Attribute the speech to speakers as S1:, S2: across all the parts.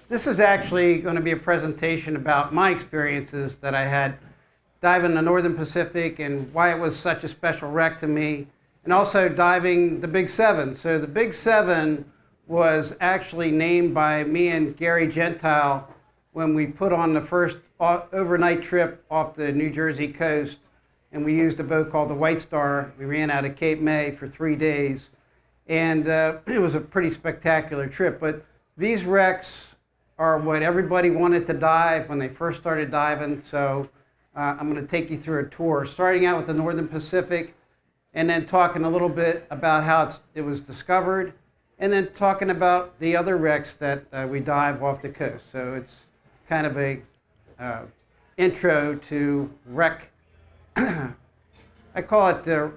S1: This is actually going to be a presentation about my experiences that I had diving the Northern Pacific and why it was such a special wreck to me, and also diving the Big Seven. So the Big Seven was actually named by me and Gary Gentile when we put on the first overnight trip off the New Jersey coast, and we used a boat called the White Star. We ran out of Cape May for 3 days, and it was a pretty spectacular trip. But these wrecks are what everybody wanted to dive when they first started diving. So I'm going to take you through a tour, starting out with the Northern Pacific, and then talking a little bit about how it was discovered, and then talking about the other wrecks that we dive off the coast. So it's kind of a intro to wreck. I call it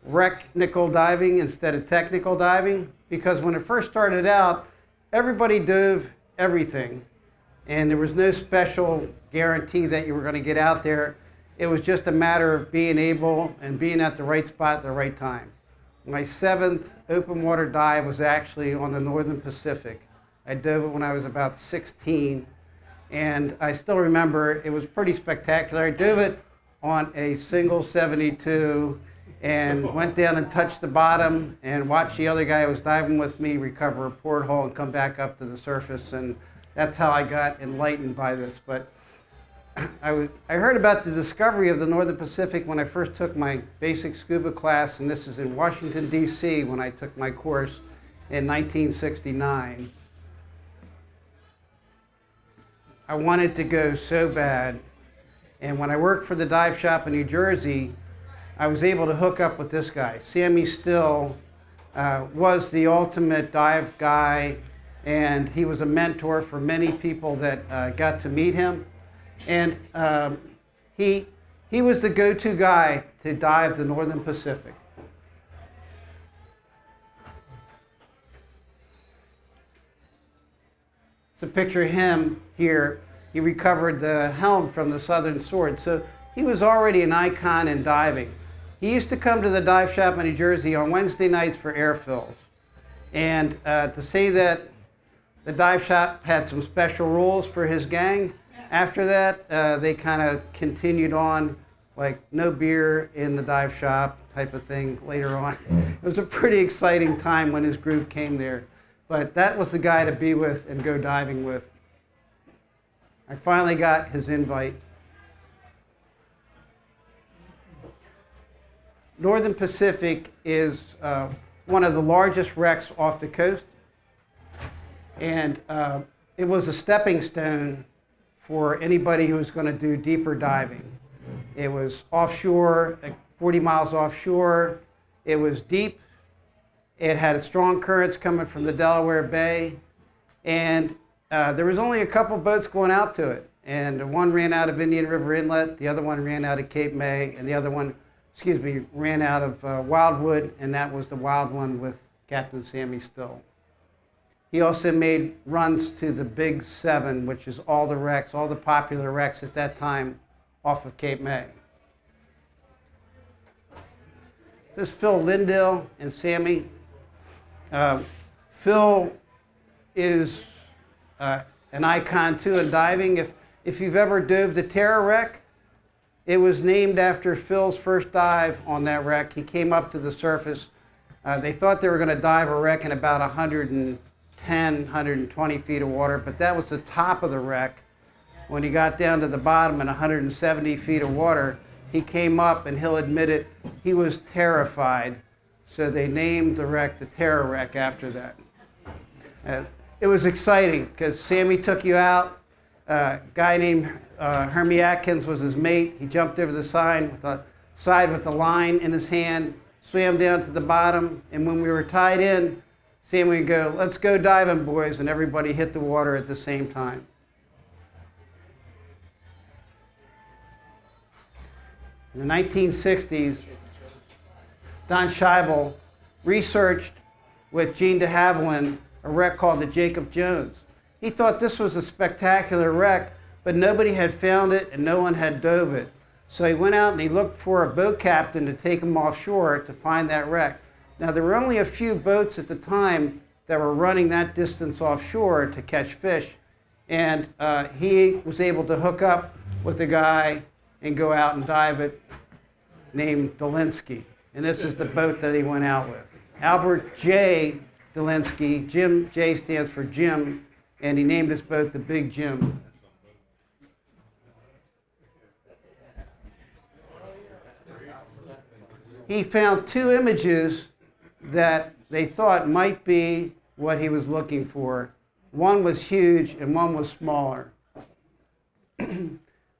S1: wreck-nical diving instead of technical diving, because when it first started out, everybody dove everything, and there was no special guarantee that you were going to get out there. It was just a matter of being able and being at the right spot at the right time. My 7th open water dive was actually on the Northern Pacific. I dove it when I was about 16, and I still remember it was pretty spectacular. I dove it on a single 72 and went down and touched the bottom and watched the other guy who was diving with me recover a porthole and come back up to the surface, and that's how I got enlightened by this. But I heard about the discovery of the Northern Pacific when I first took my basic scuba class, and this is in Washington, D.C. when I took my course in 1969. I wanted to go so bad, and when I worked for the dive shop in New Jersey, I was able to hook up with this guy. Sammy Stone was the ultimate dive guy, and he was a mentor for many people that got to meet him. And he was the go-to guy to dive the Northern Pacific. It's a picture of him here. He recovered the helm from the Southern Sword. So he was already an icon in diving. He used to come to the dive shop in New Jersey on Wednesday nights for air fills. And to say that the dive shop had some special rules for his gang, after that, they kind of continued on, like no beer in the dive shop type of thing later on. It was a pretty exciting time when his group came there. But that was the guy to be with and go diving with. I finally got his invite. Northern Pacific is one of the largest wrecks off the coast, and it was a stepping stone for anybody who was going to do deeper diving. It was offshore, 40 miles offshore. It was deep. It had strong currents coming from the Delaware Bay, and there was only a couple boats going out to it. And one ran out of Indian River Inlet, the other one ran out of Cape May, and the other one, ran out of Wildwood, and that was the wild one with Captain Sammy Stone. He also made runs to the Big Seven, which is all the wrecks, all the popular wrecks at that time off of Cape May. This is Phil Lindell and Sammy. Phil is an icon too in diving. If you've ever dove the Terror wreck, it was named after Phil's first dive on that wreck. He came up to the surface. They thought they were going to dive a wreck in about 110, 120 feet of water, but that was the top of the wreck. When he got down to the bottom in 170 feet of water, he came up, and he'll admit it, he was terrified. So they named the wreck the Terror wreck after that. It was exciting because Sammy took you out. A guy named Hermie Atkins was his mate. He jumped over the side with the line in his hand, swam down to the bottom, and when we were tied in, Sammy would go, "Let's go diving, boys," and everybody hit the water at the same time. In the 1960s, Don Scheibel researched with Gene de Havilland a wreck called the Jacob Jones. He thought this was a spectacular wreck, but nobody had found it and no one had dove it. So he went out and he looked for a boat captain to take him offshore to find that wreck. Now, there were only a few boats at the time that were running that distance offshore to catch fish, And he was able to hook up with a guy and go out and dive it named Delinsky. And this is the boat that he went out with. Albert J. Delinsky. Jim, J stands for Jim, and he named his boat the Big Jim. He found two images that they thought might be what he was looking for. One was huge and one was smaller.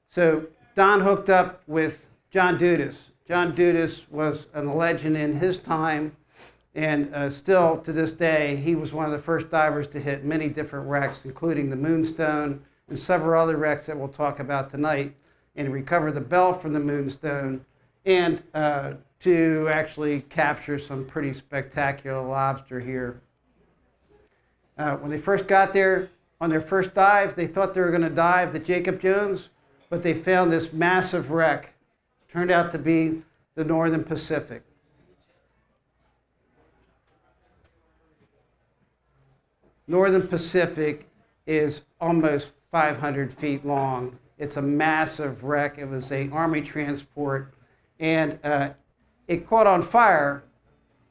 S1: So Don hooked up with John Dudas. John Dudas was a legend in his time, and still to this day, he was one of the first divers to hit many different wrecks, including the Moonstone and several other wrecks that we'll talk about tonight, and recover the bell from the Moonstone, and to actually capture some pretty spectacular lobster here. When they first got there, on their first dive, they thought they were going to dive the Jacob Jones, but they found this massive wreck. Turned out to be the Northern Pacific. Northern Pacific is almost 500 feet long. It's a massive wreck. It was an Army transport, and it caught on fire,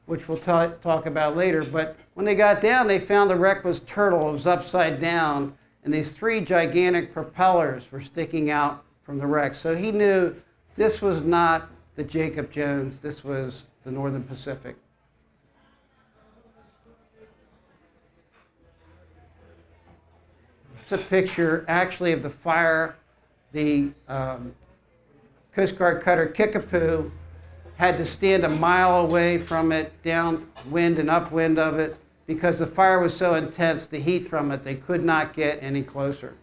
S1: which we'll talk about later. But when they got down, they found the wreck was turtle. It was upside down, and these three gigantic propellers were sticking out from the wreck. So he knew this was not the Jacob Jones. This was the Northern Pacific. It's a picture, actually, of the fire. The Coast Guard cutter Kickapoo had to stand a mile away from it, downwind and upwind of it, because the fire was so intense, the heat from it, they could not get any closer.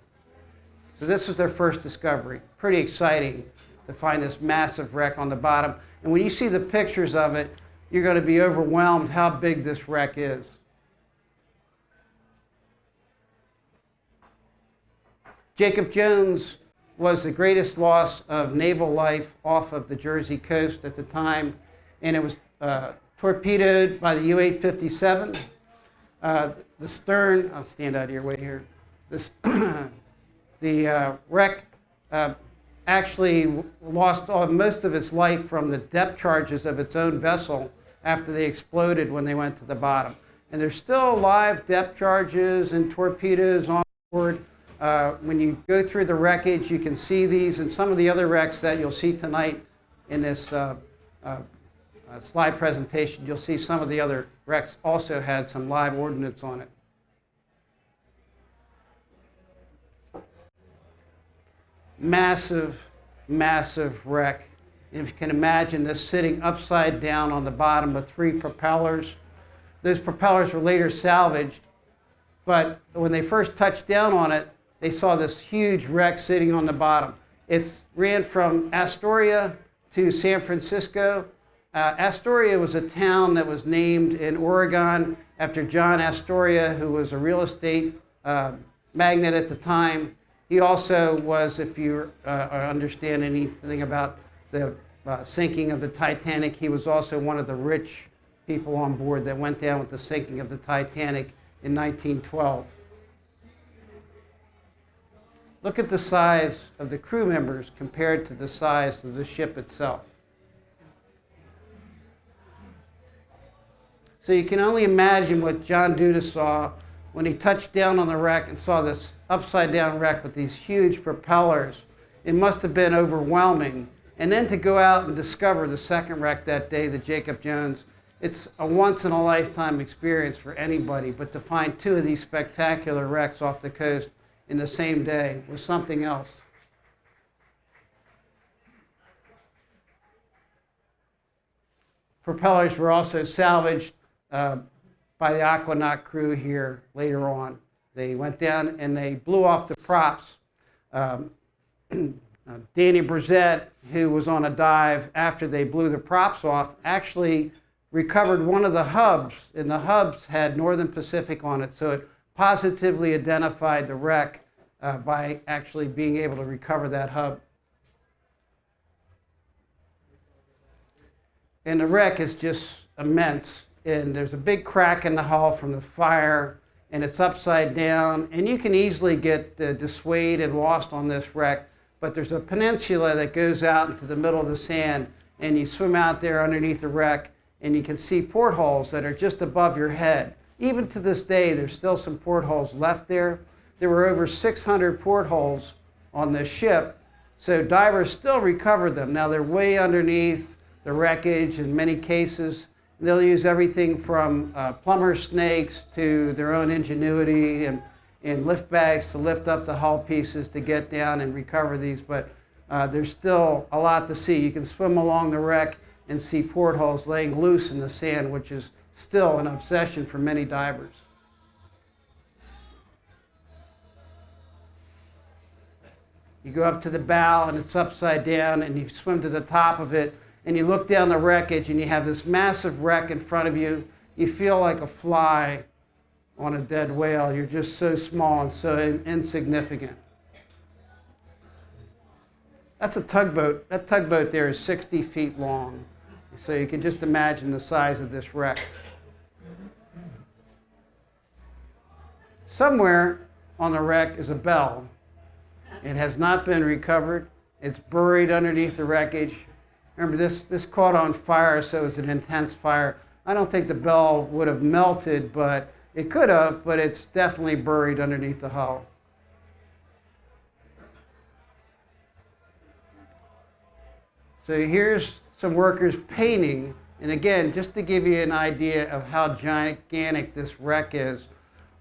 S1: So this was their first discovery. Pretty exciting to find this massive wreck on the bottom. And when you see the pictures of it, you're going to be overwhelmed how big this wreck is. Jacob Jones was the greatest loss of naval life off of the Jersey coast at the time, and it was torpedoed by the U-857. The stern, I'll stand out of your way here. The wreck actually lost most of its life from the depth charges of its own vessel after they exploded when they went to the bottom. And there's still live depth charges and torpedoes on board. When you go through the wreckage, you can see these and some of the other wrecks that you'll see tonight in this slide presentation. You'll see some of the other wrecks also had some live ordnance on it. Massive, massive wreck. If you can imagine this sitting upside down on the bottom with three propellers. Those propellers were later salvaged, but when they first touched down on it, they saw this huge wreck sitting on the bottom. It ran from Astoria to San Francisco. Astoria was a town that was named in Oregon after John Astoria, who was a real estate magnate at the time. He also was, if you understand anything about the sinking of the Titanic, he was also one of the rich people on board that went down with the sinking of the Titanic in 1912. Look at the size of the crew members compared to the size of the ship itself. So you can only imagine what John Dudas saw when he touched down on the wreck and saw this upside down wreck with these huge propellers. It must have been overwhelming. And then to go out and discover the second wreck that day, the Jacob Jones, it's a once in a lifetime experience for anybody, but to find two of these spectacular wrecks off the coast in the same day was something else. Propellers were also salvaged by the Aquanaut crew here later on. They went down and they blew off the props. Danny Brzett, who was on a dive after they blew the props off, actually recovered one of the hubs, and the hubs had Northern Pacific on it, so it positively identified the wreck by actually being able to recover that hub. And the wreck is just immense, and there's a big crack in the hull from the fire, and it's upside down, and you can easily get dissuaded and lost on this wreck, but there's a peninsula that goes out into the middle of the sand, and you swim out there underneath the wreck, and you can see portholes that are just above your head. Even to this day, there's still some portholes left there. There were over 600 portholes on this ship, so divers still recovered them. Now they're way underneath the wreckage in many cases. They'll use everything from plumber snakes to their own ingenuity and lift bags to lift up the hull pieces to get down and recover these, but there's still a lot to see. You can swim along the wreck and see portholes laying loose in the sand, which is still an obsession for many divers. You go up to the bow and it's upside down, and you swim to the top of it, and you look down the wreckage and you have this massive wreck in front of you. You feel like a fly on a dead whale. You're just so small and so insignificant. That's a tugboat. That tugboat there is 60 feet long. So you can just imagine the size of this wreck. Somewhere on the wreck is a bell. It has not been recovered. It's buried underneath the wreckage. Remember, this caught on fire, so it was an intense fire. I don't think the bell would have melted, but it could have, but it's definitely buried underneath the hull. So here's some workers painting, and again, just to give you an idea of how gigantic this wreck is,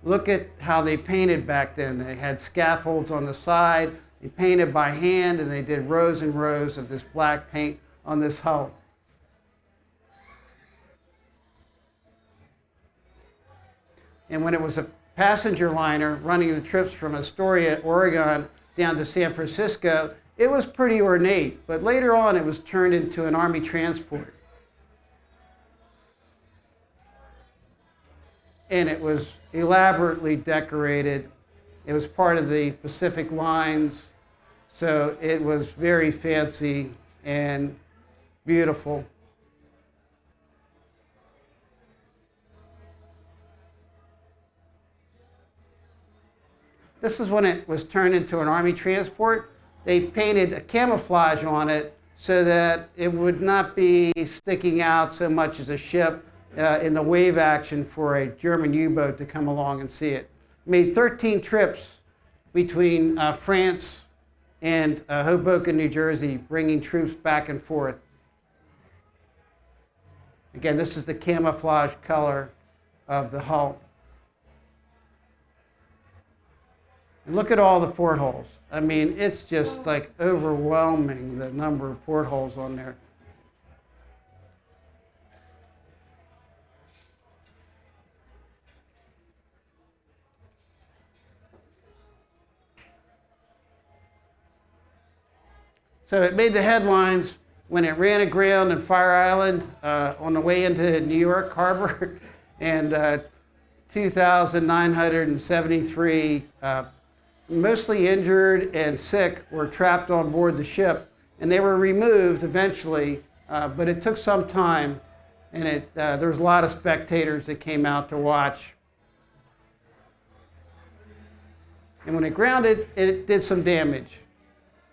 S1: look at how they painted back then. They had scaffolds on the side, they painted by hand, and they did rows and rows of this black paint on this hull. And when it was a passenger liner running the trips from Astoria, Oregon, down to San Francisco, it was pretty ornate, but later on it was turned into an Army transport. And it was elaborately decorated. It was part of the Pacific Lines, so it was very fancy and beautiful. This is when it was turned into an Army transport. They painted a camouflage on it so that it would not be sticking out so much as a ship in the wave action for a German U-boat to come along and see it. Made 13 trips between France and Hoboken, New Jersey, bringing troops back and forth. Again, this is the camouflage color of the hull. And look at all the portholes. I mean, it's just like overwhelming, the number of portholes on there. So it made the headlines when it ran aground in Fire Island on the way into New York Harbor, and 2,973 mostly injured and sick were trapped on board the ship, and they were removed eventually, but it took some time, and there was a lot of spectators that came out to watch. And when it grounded, it did some damage.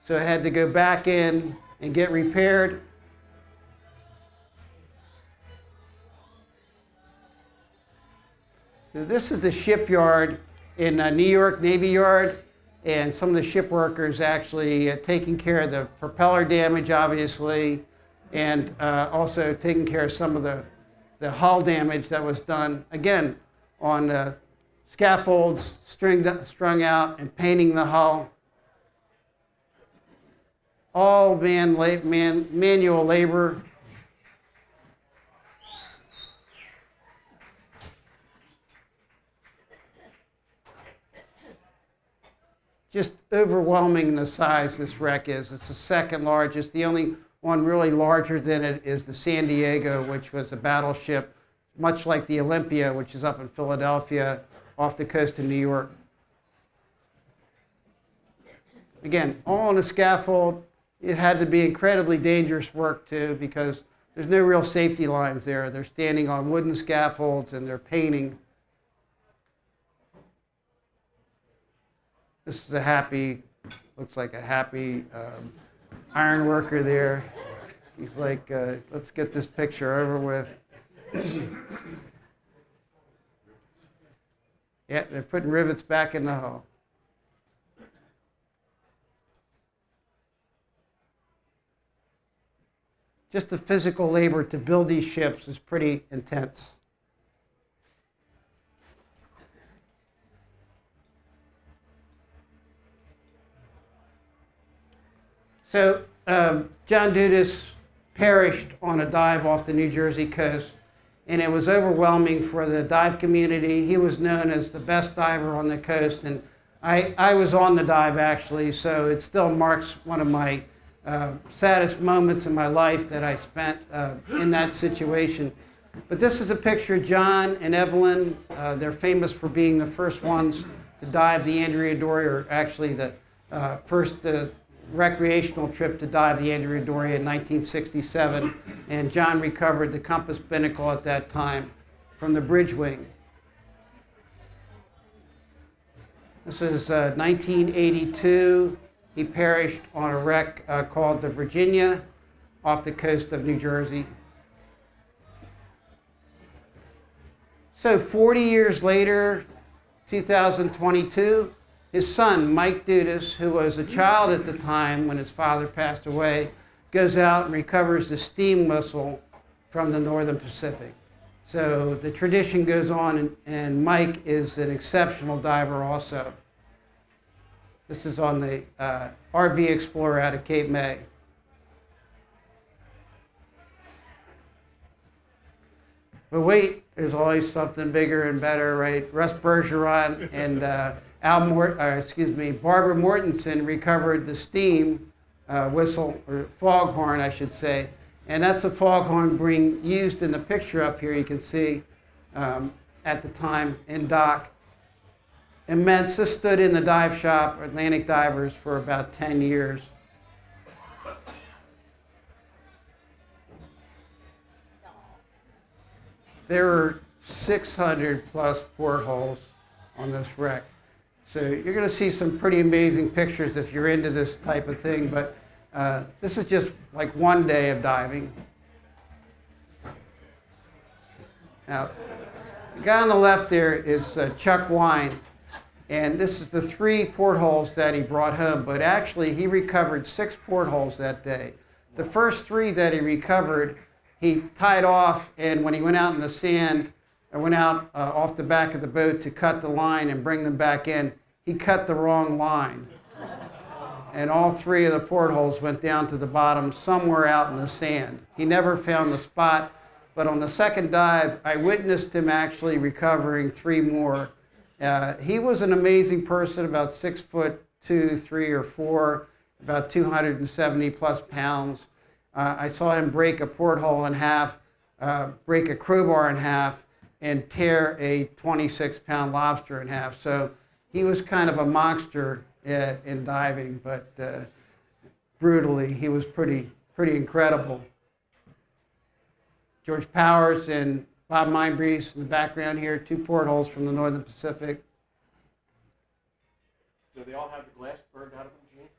S1: So it had to go back in and get repaired. So this is the shipyard in New York Navy Yard, and some of the ship workers actually taking care of the propeller damage, obviously, and also taking care of some of the hull damage that was done, again, on scaffolds strung out and painting the hull. All manual labor. Just overwhelming in the size this wreck is. It's the second largest. The only one really larger than it is the San Diego, which was a battleship, much like the Olympia, which is up in Philadelphia, off the coast of New York. Again, all on a scaffold. It had to be incredibly dangerous work too, because there's no real safety lines there. They're standing on wooden scaffolds and they're painting. This is a happy, looks like a happy iron worker there. He's like, let's get this picture over with. Yeah, they're putting rivets back in the hull. Just the physical labor to build these ships is pretty intense. So John Dudas perished on a dive off the New Jersey coast, and it was overwhelming for the dive community. He was known as the best diver on the coast, and I was on the dive actually, so it still marks one of my saddest moments in my life that I spent in that situation. But this is a picture of John and Evelyn. They're famous for being the first ones to dive the Andrea Doria, or actually the first recreational trip to dive the Andrea Doria in 1967. And John recovered the compass binnacle at that time from the bridge wing. This is 1982. He perished on a wreck called the Virginia off the coast of New Jersey. So 40 years later, 2022, his son, Mike Dudas, who was a child at the time when his father passed away, goes out and recovers the steam whistle from the Northern Pacific. So the tradition goes on, and Mike is an exceptional diver also. This is on the RV Explorer out of Cape May. But wait, there's always something bigger and better, right? Russ Bergeron and Barbara Mortensen recovered the steam whistle, or foghorn, I should say. And that's a foghorn being used in the picture up here. You can see at the time in dock. Immense. This stood in the dive shop, Atlantic Divers, for about 10 years. There were 600 plus portholes on this wreck. So you're going to see some pretty amazing pictures if you're into this type of thing, but this is just like one day of diving. Now, the guy on the left there is Chuck Wine, and this is the 3 portholes that he brought home, but actually he recovered 6 portholes that day. The first 3 that he recovered, he tied off, and when he went out in the sand, or went out off the back of the boat to cut the line and bring them back in, he cut the wrong line. And all 3 of the portholes went down to the bottom somewhere out in the sand. He never found the spot, but on the second dive, I witnessed him actually recovering 3 more. He was an amazing person, about 6'2", 3 or 4, about 270 plus pounds. I saw him break a porthole in half, break a crowbar in half, and tear a 26-pound lobster in half. So he was kind of a monster in diving, but brutally, he was pretty incredible. George Powers and Bob Mindbreeze in the background here, 2 portholes from the Northern Pacific.
S2: Do they all have the glass burned out of them,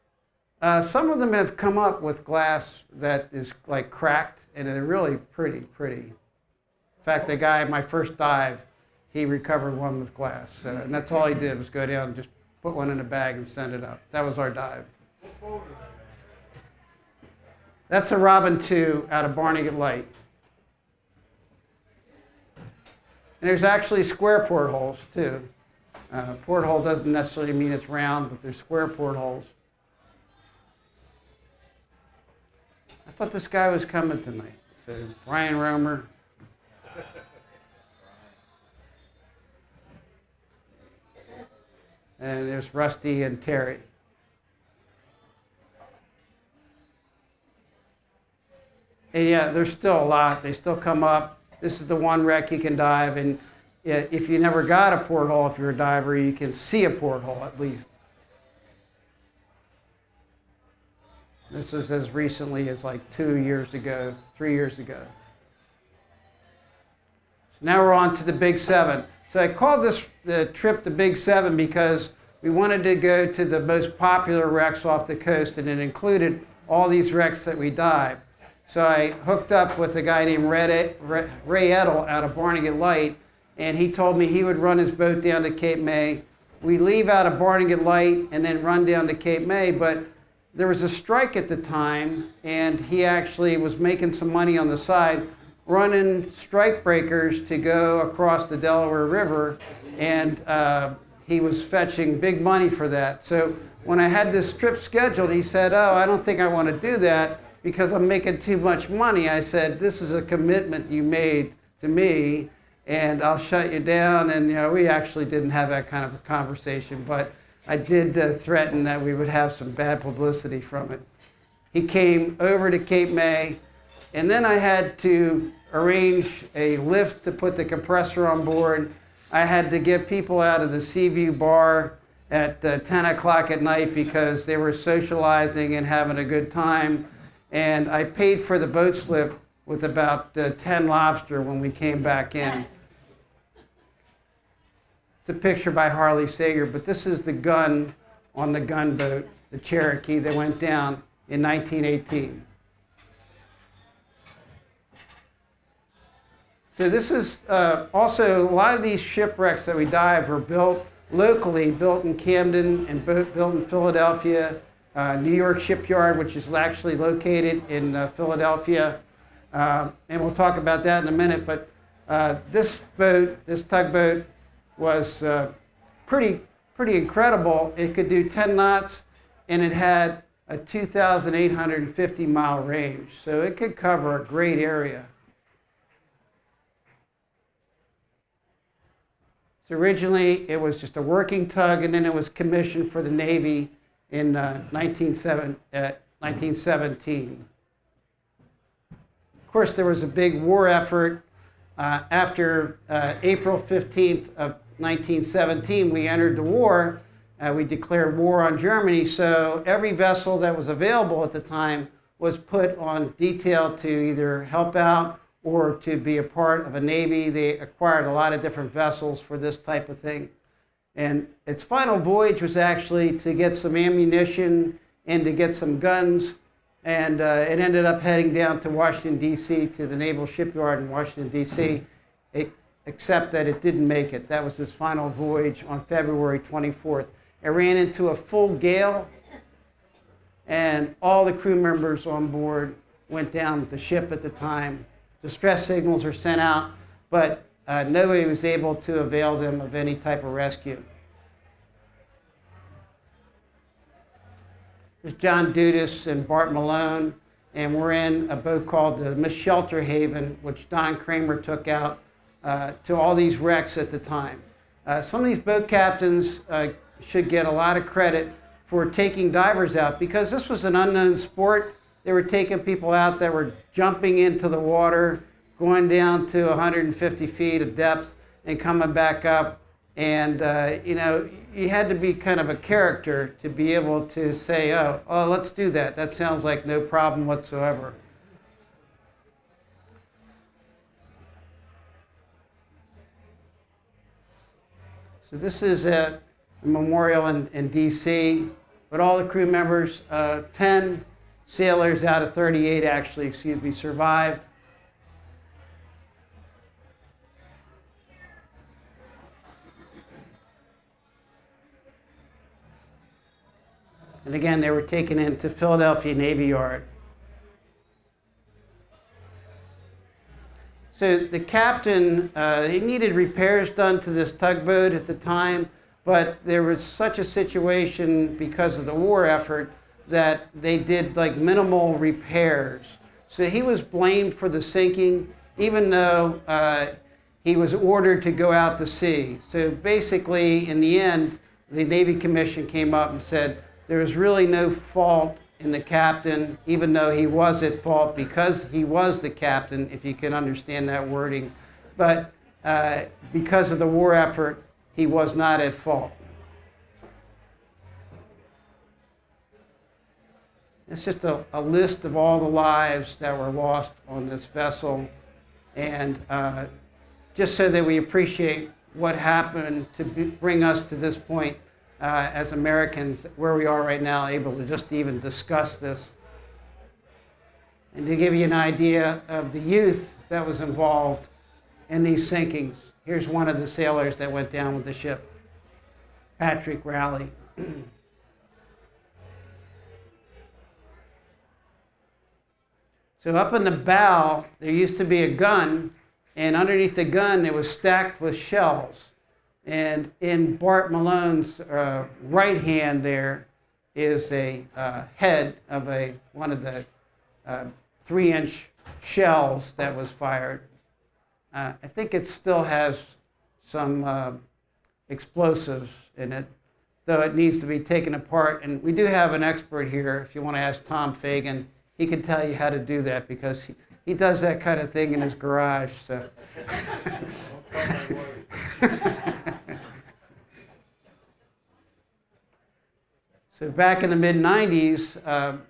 S2: Gene?
S1: Some of them have come up with glass that is like cracked, and they're really pretty. In fact, the guy at my first dive, he recovered one with glass, and that's all he did was go down and just put one in a bag and send it up. That was our dive. That's a Robin 2 out of Barnegat Light. And there's actually square portholes too. Porthole doesn't necessarily mean it's round, but there's square portholes. I thought this guy was coming tonight. So Brian Romer. And there's Rusty and Terry. And yeah, there's still a lot. They still come up. This is the one wreck you can dive, and if you never got a porthole, if you're a diver, you can see a porthole at least. This is as recently as like 2 years ago, 3 years ago. So now we're on to the Big 7. So I called this the trip the Big 7 because we wanted to go to the most popular wrecks off the coast, and it included all these wrecks that we dived. So I hooked up with a guy named Ray Edel out of Barnegat Light, and he told me he would run his boat down to Cape May. We leave out of Barnegat Light and then run down to Cape May, but there was a strike at the time, and he actually was making some money on the side running strike breakers to go across the Delaware River, and he was fetching big money for that. So when I had this trip scheduled, he said, "Oh, I don't think I want to do that because I'm making too much money." I said, "This is a commitment you made to me, and I'll shut you down." And we actually didn't have that kind of a conversation, but I did threaten that we would have some bad publicity from it. He came over to Cape May, and then I had to arrange a lift to put the compressor on board. I had to get people out of the Seaview bar at 10 o'clock at night because they were socializing and having a good time. And I paid for the boat slip with about 10 lobster when we came back in. It's a picture by Harley Sager, but this is the gun on the gunboat, the Cherokee, that went down in 1918. So this is also, a lot of these shipwrecks that we dive were built locally, built in Camden and built in Philadelphia, New York Shipyard, which is actually located in Philadelphia. And we'll talk about that in a minute, but this boat, this tugboat, was pretty incredible. It could do 10 knots, and it had a 2,850 mile range. So it could cover a great area. So originally it was just a working tug, and then it was commissioned for the Navy in 1917. Of course, there was a big war effort. After April 15th of 1917, we entered the war. We declared war on Germany, so every vessel that was available at the time was put on detail to either help out or to be a part of a Navy. They acquired a lot of different vessels for this type of thing. And its final voyage was actually to get some ammunition and to get some guns. And it ended up heading down to Washington, D.C., to the Naval Shipyard in Washington, D.C., except that it didn't make it. That was his final voyage on February 24th. It ran into a full gale, and all the crew members on board went down with the ship at the time. Distress signals were sent out, but nobody was able to avail them of any type of rescue. There's John Dudas and Bart Malone, and we're in a boat called the Miss Shelter Haven, which Don Kramer took out to all these wrecks at the time. Some of these boat captains should get a lot of credit for taking divers out, because this was an unknown sport. They were taking people out that were jumping into the water, going down to 150 feet of depth and coming back up. And, you had to be kind of a character to be able to say, oh, let's do that. That sounds like no problem whatsoever. So this is a memorial in D.C., but all the crew members, 10 sailors out of 38 actually, survived. And again, they were taken into Philadelphia Navy Yard. So the captain, he needed repairs done to this tugboat at the time, but there was such a situation because of the war effort that they did like minimal repairs. So he was blamed for the sinking, even though he was ordered to go out to sea. So basically, in the end, the Navy Commission came up and said there was really no fault in the captain, even though he was at fault because he was the captain, if you can understand that wording. But because of the war effort, he was not at fault. It's just a list of all the lives that were lost on this vessel, and just so that we appreciate what happened to bring us to this point. as Americans, where we are right now, able to just even discuss this. And to give you an idea of the youth that was involved in these sinkings, here's one of the sailors that went down with the ship, Patrick Rowley. So up in the bow, there used to be a gun, and underneath the gun, it was stacked with shells. And in Bart Malone's right hand there is a head of one of the 3-inch shells that was fired. I think it still has some explosives in it, though it needs to be taken apart. And we do have an expert here, if you want to ask Tom Fagan. He can tell you how to do that because he does that kind of thing in his garage. So. So back in the mid-90s,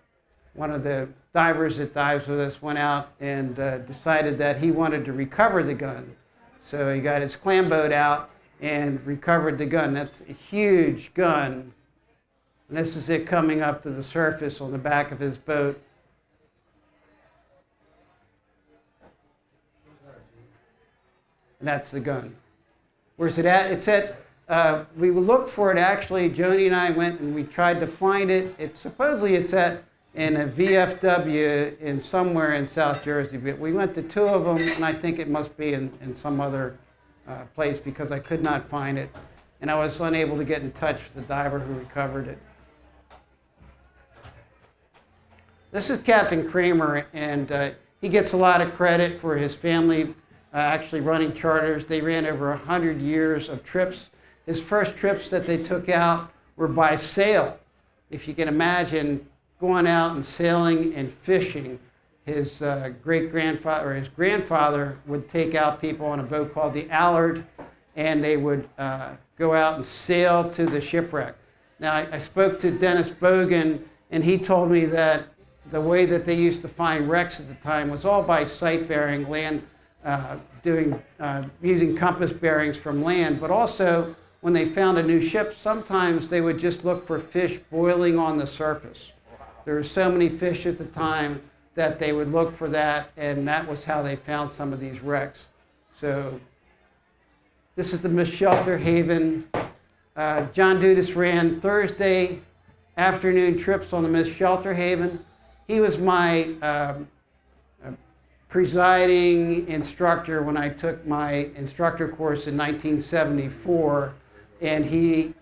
S1: one of the divers that dives with us went out and decided that he wanted to recover the gun. So he got his clam boat out and recovered the gun. That's a huge gun. And this is it coming up to the surface on the back of his boat. And that's the gun. Where's it at? It's at, we looked for it actually. Joni and I went and we tried to find it. Supposedly it's in a VFW in somewhere in South Jersey. But we went to 2 of them, and I think it must be in some other place because I could not find it. And I was unable to get in touch with the diver who recovered it. This is Captain Kramer, and he gets a lot of credit for his family actually running charters. They ran over 100 years of trips. His first trips that they took out were by sail. If you can imagine going out and sailing and fishing, his great-grandfather or his grandfather would take out people on a boat called the Allard, and they would go out and sail to the shipwreck. Now, I spoke to Dennis Bogan, and he told me that the way that they used to find wrecks at the time was all by sight bearing, land, using compass bearings from land, but also when they found a new ship, sometimes they would just look for fish boiling on the surface. There were so many fish at the time that they would look for that, and that was how they found some of these wrecks. So this is the Miss Shelter Haven. John Dudas ran Thursday afternoon trips on the Miss Shelter Haven. He was my presiding instructor when I took my instructor course in 1974, and he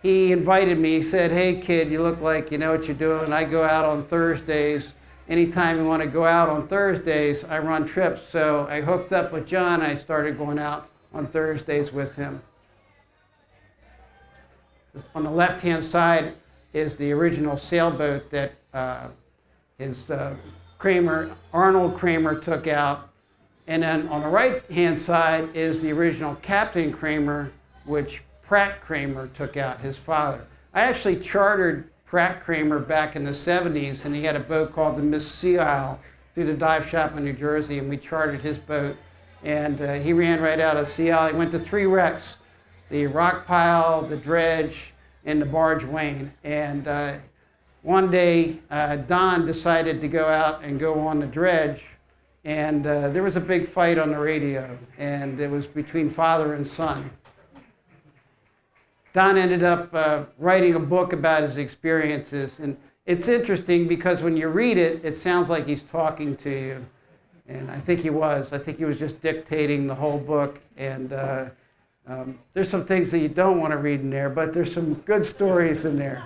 S1: invited me. He said, "Hey kid, you look like you know what you're doing. I go out on Thursdays. Anytime you want to go out on Thursdays, I run trips." So I hooked up with John. I started going out on Thursdays with him. On the left-hand side is the original sailboat that Arnold Kramer took out. And then on the right-hand side is the original Captain Kramer, which Pratt Kramer took out, his father. I actually chartered Pratt Kramer back in the 70s, and he had a boat called the Miss Sea Isle through the dive shop in New Jersey, and we chartered his boat. And he ran right out of Sea Isle. He went to 3 wrecks, the Rock Pile, the Dredge, and the Barge Wayne. And one day, Don decided to go out and go on the Dredge, and there was a big fight on the radio, and it was between father and son. Don ended up writing a book about his experiences, and it's interesting because when you read it, it sounds like he's talking to you, and I think he was. I think he was just dictating the whole book, and there's some things that you don't want to read in there, but there's some good stories in there.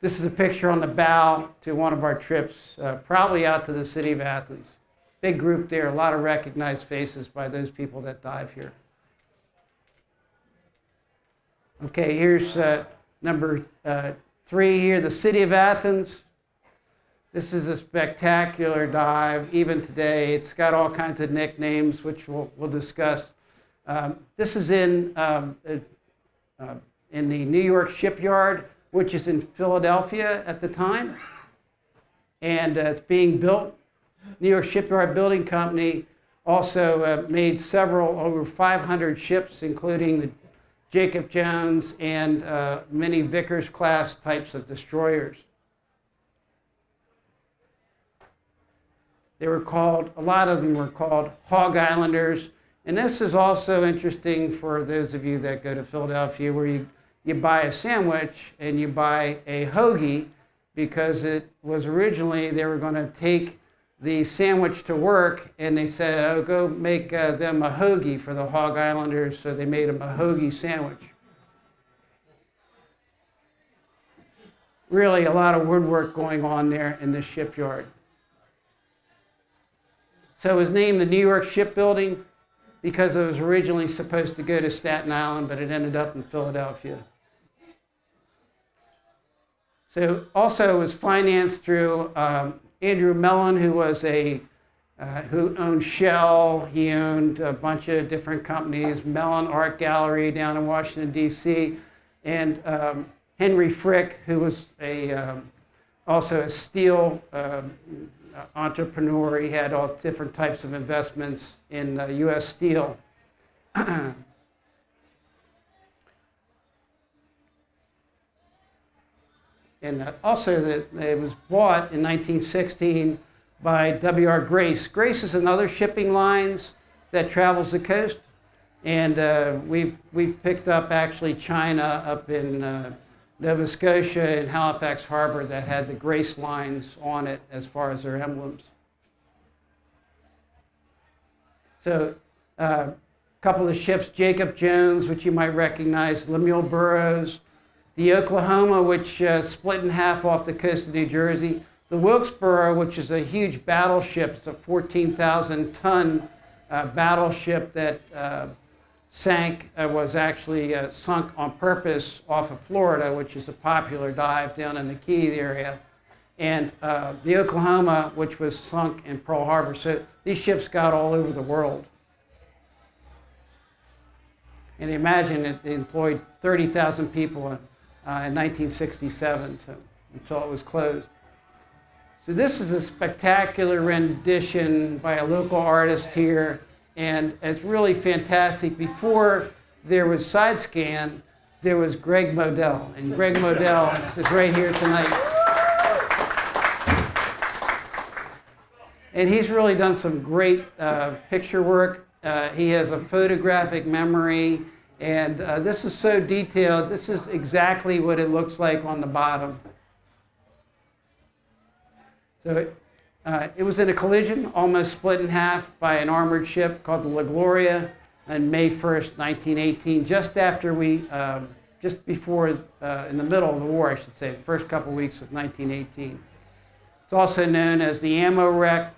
S1: This is a picture on the bow to one of our trips, probably out to the city of Athens. Big group there, a lot of recognized faces by those people that dive here. Okay, here's number 3 here, the city of Athens. This is a spectacular dive, even today. It's got all kinds of nicknames, which we'll discuss. This is in the New York shipyard, which is in Philadelphia at the time, and it's being built. New York Shipyard Building Company also made over 500 ships, including Jacob Jones, and many Vickers-class types of destroyers. They were called, a lot of them were called Hog Islanders. And this is also interesting for those of you that go to Philadelphia, where you buy a sandwich and you buy a hoagie, because it was originally they were going to take the sandwich to work, and they said, oh, go make them a hoagie for the Hog Islanders, so they made them a hoagie sandwich. Really a lot of woodwork going on there in this shipyard. So it was named the New York Shipbuilding because it was originally supposed to go to Staten Island, but it ended up in Philadelphia. So also it was financed through Andrew Mellon, who was who owned Shell. He owned a bunch of different companies, Mellon Art Gallery down in Washington, D.C., and Henry Frick, who was also a steel entrepreneur. He had all different types of investments in U.S. Steel. And also that it was bought in 1916 by W.R. Grace. Grace is another shipping lines that travels the coast. And we've picked up actually China up in Nova Scotia and Halifax Harbor that had the Grace lines on it as far as their emblems. So a couple of ships, Jacob Jones, which you might recognize, Lemuel Burroughs, the Oklahoma, which split in half off the coast of New Jersey, the Wilkesboro, which is a huge battleship. It's a 14,000-ton battleship that sank, was actually sunk on purpose off of Florida, which is a popular dive down in the Key area. And the Oklahoma, which was sunk in Pearl Harbor. So these ships got all over the world. And imagine it employed 30,000 people in 1967, so until it was closed. So this is a spectacular rendition by a local artist here, and it's really fantastic. Before there was side scan, there was Greg Modell, and Greg Modell is right here tonight. And he's really done some great picture work. He has a photographic memory, and this is so detailed. This is exactly what it looks like on the bottom. So it was in a collision, almost split in half by an armored ship called the La Gloria on May 1st, 1918, just after just before, in the middle of the war, I should say, the first couple weeks of 1918. It's also known as the ammo wreck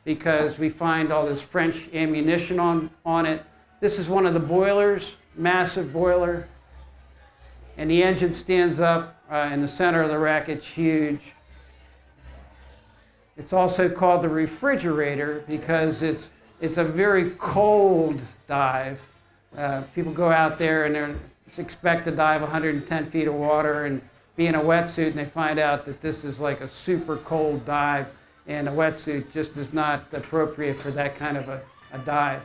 S1: because we find all this French ammunition on it. This is one of the boilers, massive boiler, and the engine stands up in the center of the wreck. It's huge. It's also called the refrigerator because it's a very cold dive. People go out there and they're expect to dive 110 feet of water and be in a wetsuit, and they find out that this is like a super cold dive, and a wetsuit just is not appropriate for that kind of a dive.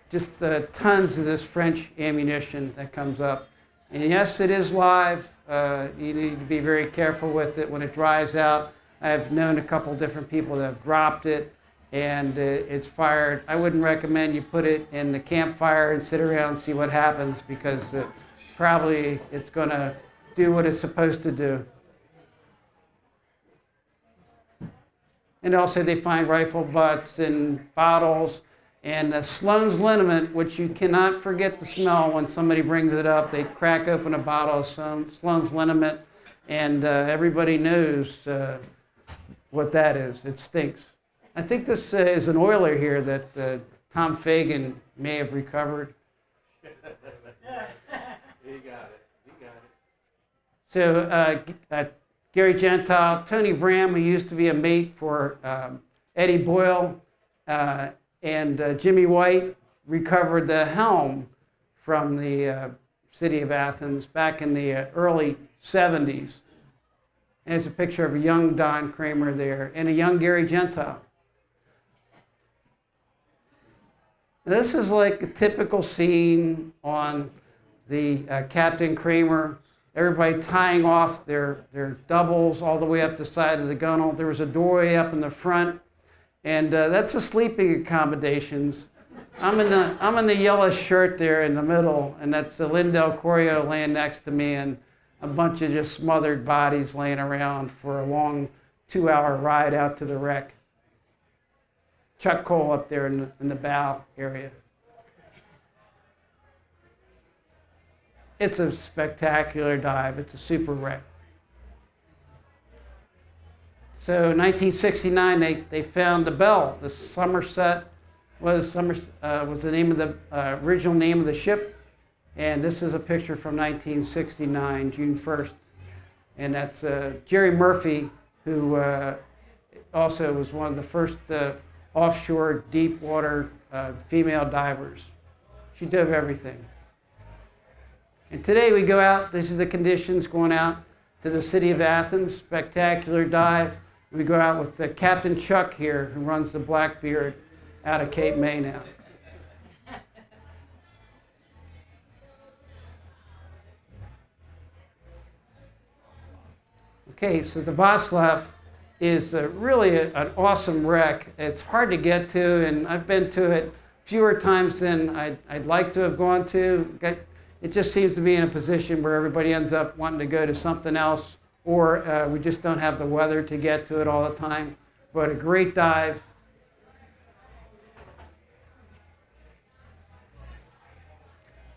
S1: Just tons of this French ammunition that comes up. And yes, it is live. You need to be very careful with it when it dries out. I've known a couple different people that have dropped it and it's fired. I wouldn't recommend you put it in the campfire and sit around and see what happens, because probably it's going to do what it's supposed to do. And also they find rifle butts and bottles. And Sloan's liniment, which you cannot forget the smell when somebody brings it up. They crack open a bottle of Sloan's liniment, and everybody knows what that is. It stinks. I think this is an oiler here that Tom Fagan may have recovered.
S2: He got it. He got it.
S1: So Gary Gentile, Tony Vram, who used to be a mate for Eddie Boyle, and Jimmy White recovered the helm from the city of Athens back in the early 70s. And there's a picture of a young Don Kramer there and a young Gary Gentile. This is like a typical scene on the Captain Kramer. Everybody tying off their doubles all the way up the side of the gunnel. There was a doorway up in the front, and that's the sleeping accommodations. I'm in the yellow shirt there in the middle, and that's the Lindell Choreo laying next to me, and a bunch of just smothered bodies laying around for a long 2-hour ride out to the wreck. Chuck Cole up there in the bow area. It's a spectacular dive. It's a super wreck. So in 1969, they found the Belle. The Somerset was the name of the original name of the ship, and this is a picture from 1969, June 1st, and that's Jerry Murphy, who also was one of the first offshore deep water female divers. She dove everything. And today we go out, this is the conditions going out to the city of Athens, spectacular dive. We go out with Captain Chuck here, who runs the Blackbeard out of Cape May now. Okay, so the Václav is really an awesome wreck. It's hard to get to, and I've been to it fewer times than I'd like to have gone to. It just seems to be in a position where everybody ends up wanting to go to something else, or we just don't have the weather to get to it all the time. But a great dive.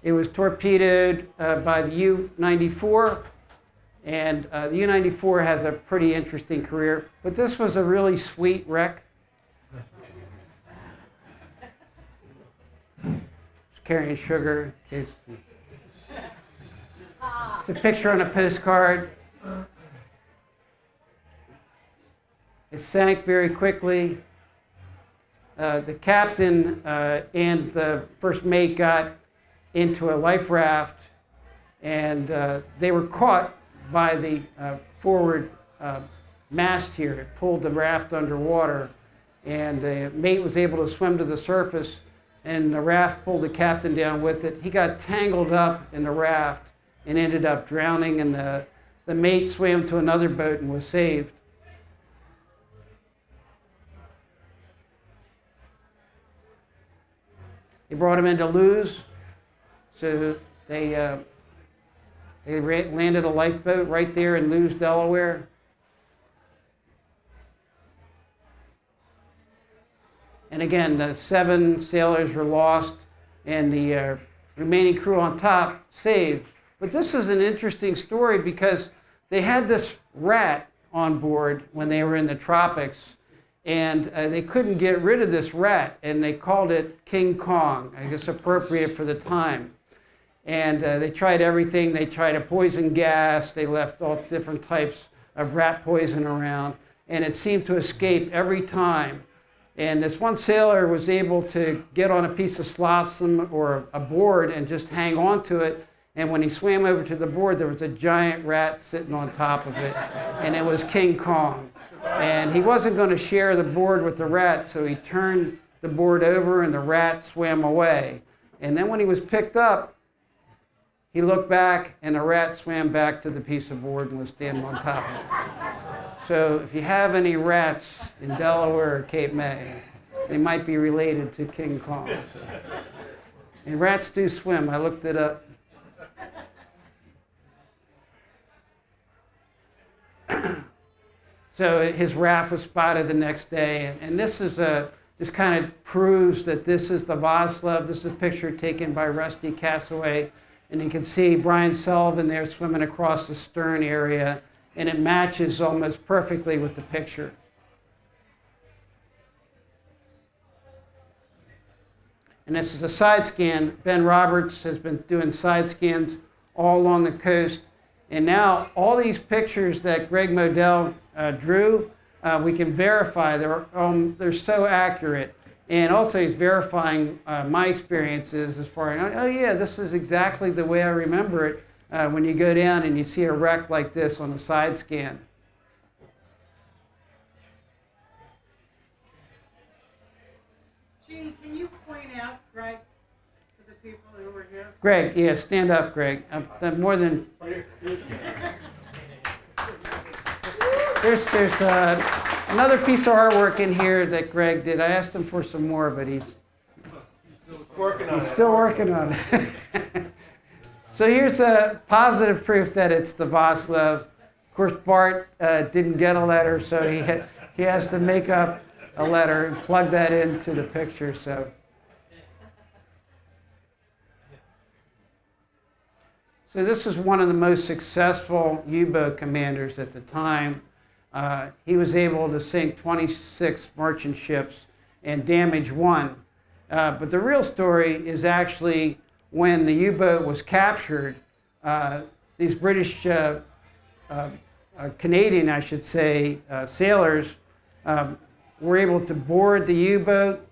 S1: It was torpedoed by the U-94. And the U-94 has a pretty interesting career, but this was a really sweet wreck. Just carrying sugar. It's a picture on a postcard. It sank very quickly. The captain and the first mate got into a life raft, and they were caught by the forward mast here. It pulled the raft underwater, and the mate was able to swim to the surface, and the raft pulled the captain down with it. He got tangled up in the raft and ended up drowning, and the mate swam to another boat and was saved. They brought him into Lewes, so they landed a lifeboat right there in Lewes, Delaware. And again, the 7 sailors were lost, and the remaining crew on top saved. But this is an interesting story because they had this rat on board when they were in the tropics, and they couldn't get rid of this rat, and they called it King Kong, I guess appropriate for the time. And they tried everything. They tried a poison gas. They left all different types of rat poison around, and it seemed to escape every time. And this one sailor was able to get on a piece of slotsam or a board and just hang on to it. And when he swam over to the board, there was a giant rat sitting on top of it, and it was King Kong. And he wasn't going to share the board with the rat, so he turned the board over, and the rat swam away. And then when he was picked up, he looked back, and the rat swam back to the piece of board and was standing on top of it. So if you have any rats in Delaware or Cape May, they might be related to King Kong. So. And rats do swim. I looked it up. So his raft was spotted the next day, and this is just kind of proves that this is the Václav. This is a picture taken by Rusty Castaway. And you can see Brian Sullivan there swimming across the stern area, and it matches almost perfectly with the picture. And this is a side scan. Ben Roberts has been doing side scans all along the coast. And now all these pictures that Greg Modell drew, we can verify. They're so accurate. And also he's verifying my experiences as far as, oh yeah, this is exactly the way I remember it when you go down and you see a wreck like this on a side scan.
S3: Gene, can you point out right
S1: people who were here? Greg, yeah, stand up, Greg. I've more than... There's another piece of artwork in here that Greg did. I asked him for some more, but he's still working on it. So here's a positive proof that it's the Voslev. Of course, Bart didn't get a letter, so he has to make up a letter and plug that into the picture. So this is one of the most successful U-boat commanders at the time. He was able to sink 26 merchant ships and damage one. But the real story is actually when the U-boat was captured, these British, Canadian, I should say, sailors were able to board the U-boat.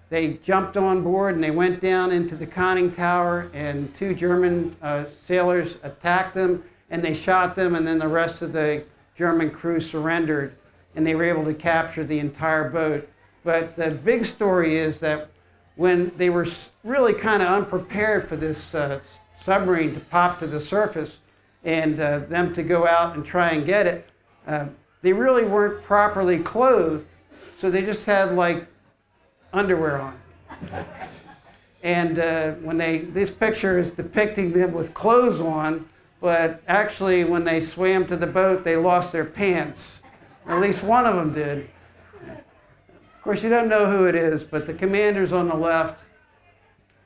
S1: They jumped on board and they went down into the conning tower, and two German sailors attacked them and they shot them, and then the rest of the German crew surrendered and they were able to capture the entire boat. But the big story is that when they were really kind of unprepared for this submarine to pop to the surface and them to go out and try and get it, they really weren't properly clothed, so they just had like underwear on. And this picture is depicting them with clothes on, but actually when they swam to the boat, they lost their pants. Or at least one of them did. Of course, you don't know who it is, but the commander's on the left,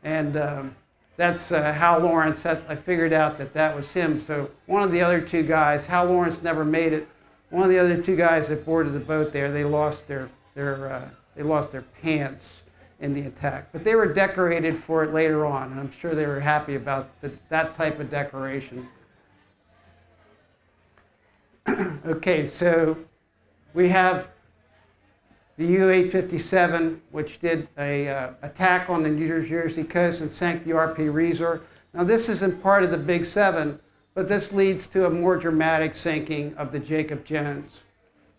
S1: and that's Hal Lawrence. I figured out that was him. So one of the other two guys, Hal Lawrence never made it. One of the other two guys that boarded the boat there, they lost their pants in the attack. But they were decorated for it later on, and I'm sure they were happy about that type of decoration. Okay, so we have the U-857, which did a attack on the New Jersey coast and sank the RP Resort. Now this isn't part of the Big Seven, but this leads to a more dramatic sinking of the Jacob Jones.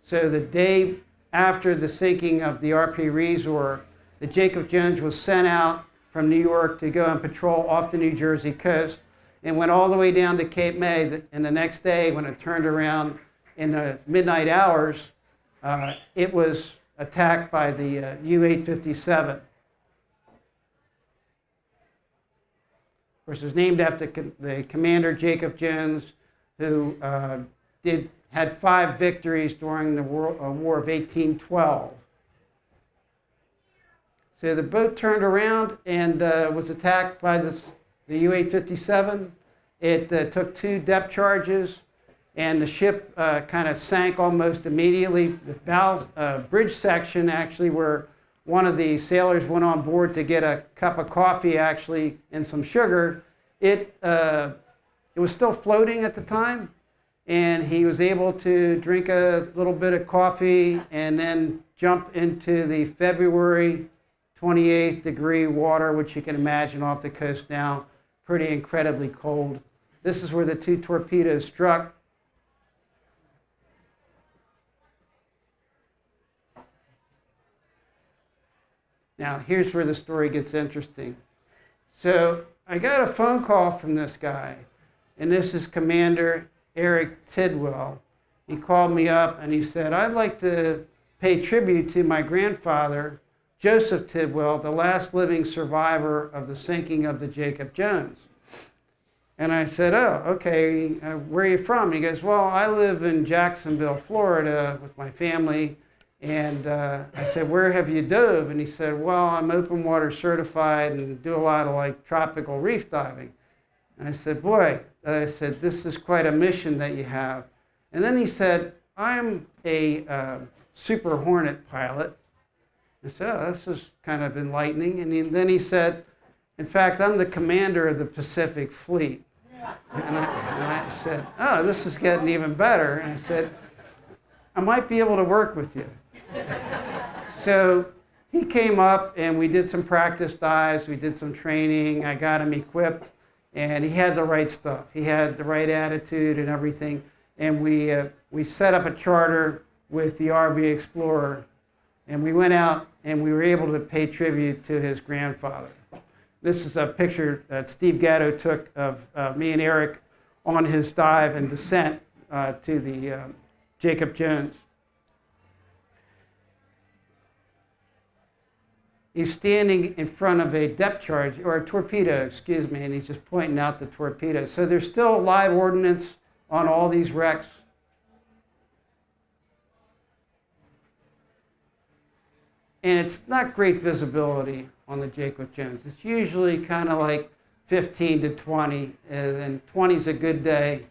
S1: So the day after the sinking of the RP Resort, the Jacob Jones was sent out from New York to go and patrol off the New Jersey coast and went all the way down to Cape May. And the next day, when it turned around in the midnight hours, it was attacked by the U-857. Of course, it was named after the commander Jacob Jones, who had 5 victories during the War of 1812. So the boat turned around and was attacked by the U-857. It took 2 depth charges, and the ship kind of sank almost immediately. The bow bridge section, actually, where one of the sailors went on board to get a cup of coffee, actually, and some sugar, it was still floating at the time, and he was able to drink a little bit of coffee and then jump into the February 28th degree water, which you can imagine off the coast now, pretty incredibly cold. This is where the 2 torpedoes struck. Now, here's where the story gets interesting. So I got a phone call from this guy, and this is Commander Eric Tidwell. He called me up and he said, I'd like to pay tribute to my grandfather, Joseph Tidwell, the last living survivor of the sinking of the Jacob Jones. And I said, oh, okay, where are you from? And he goes, well, I live in Jacksonville, Florida with my family. And I said, where have you dove? And he said, well, I'm open water certified and do a lot of like tropical reef diving. And I said, boy, this is quite a mission that you have. And then he said, I'm a Super Hornet pilot. I said, oh, this is kind of enlightening. And then he said, in fact, I'm the commander of the Pacific Fleet. And I said, oh, this is getting even better. And I said, I might be able to work with you. So he came up and we did some practice dives, we did some training, I got him equipped, and he had the right stuff. He had the right attitude and everything. And we set up a charter with the RV Explorer, and we went out and we were able to pay tribute to his grandfather. This is a picture that Steve Gatto took of me and Eric on his dive and descent to the Jacob Jones. He's standing in front of a depth charge, or a torpedo, excuse me, and he's just pointing out the torpedo. So there's still live ordnance on all these wrecks. And it's not great visibility on the Jacob Jones. It's usually kind of like 15 to 20, and 20 is a good day.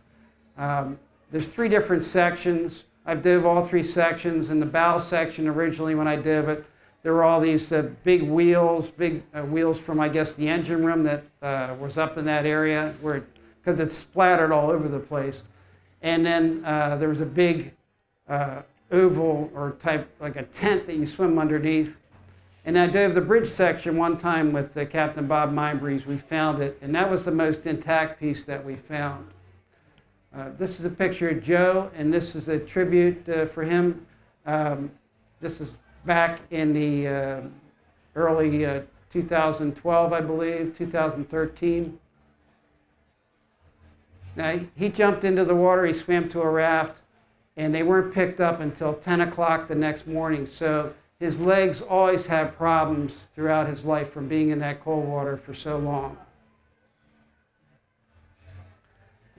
S1: There's 3 different sections. I've dove all 3 sections. In the bow section, originally when I dove it, there were all these big wheels from, I guess, the engine room that was up in that area, because it's splattered all over the place. And then there was a big oval or type, like a tent that you swim underneath. And I dove the bridge section one time with Captain Bob Mindbreeze. We found it, and that was the most intact piece that we found. This is a picture of Joe, and this is a tribute for him. This is back in the early 2012, I believe, 2013. Now, he jumped into the water, he swam to a raft, and they weren't picked up until 10 o'clock the next morning. So his legs always had problems throughout his life from being in that cold water for so long.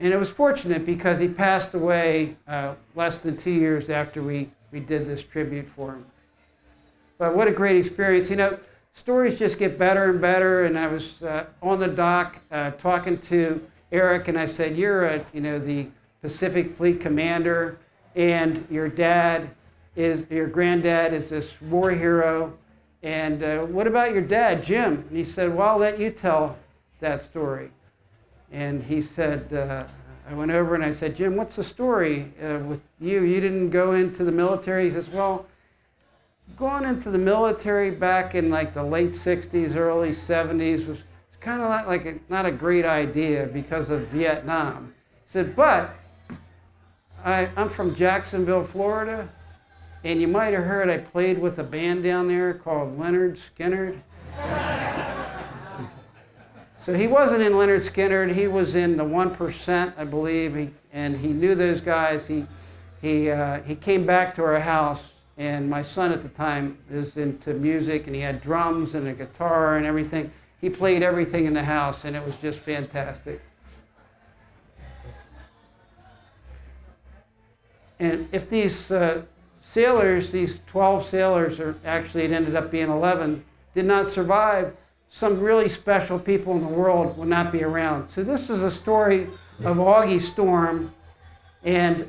S1: And it was fortunate because he passed away less than 2 years after we did this tribute for him. But what a great experience. You know, stories just get better and better. And I was on the dock talking to Eric, and I said, you're the Pacific Fleet commander, and your granddad is this war hero. And what about your dad, Jim? And he said, well, I'll let you tell that story. And he said, I went over and I said, Jim, what's the story with you? You didn't go into the military? He says, well, going into the military back in like the late 60s, early 70s was kind of not a great idea because of Vietnam. He said, but I'm from Jacksonville, Florida, and you might have heard I played with a band down there called Leonard Skinner. So he wasn't in Leonard Skinner, he was in the 1%, I believe, and he knew those guys. He came back to our house, and my son at the time was into music, and he had drums and a guitar and everything. He played everything in the house, and it was just fantastic. And if these sailors, these 12 sailors, or actually it ended up being 11, did not survive, some really special people in the world would not be around. So this is a story of Augie Storm, and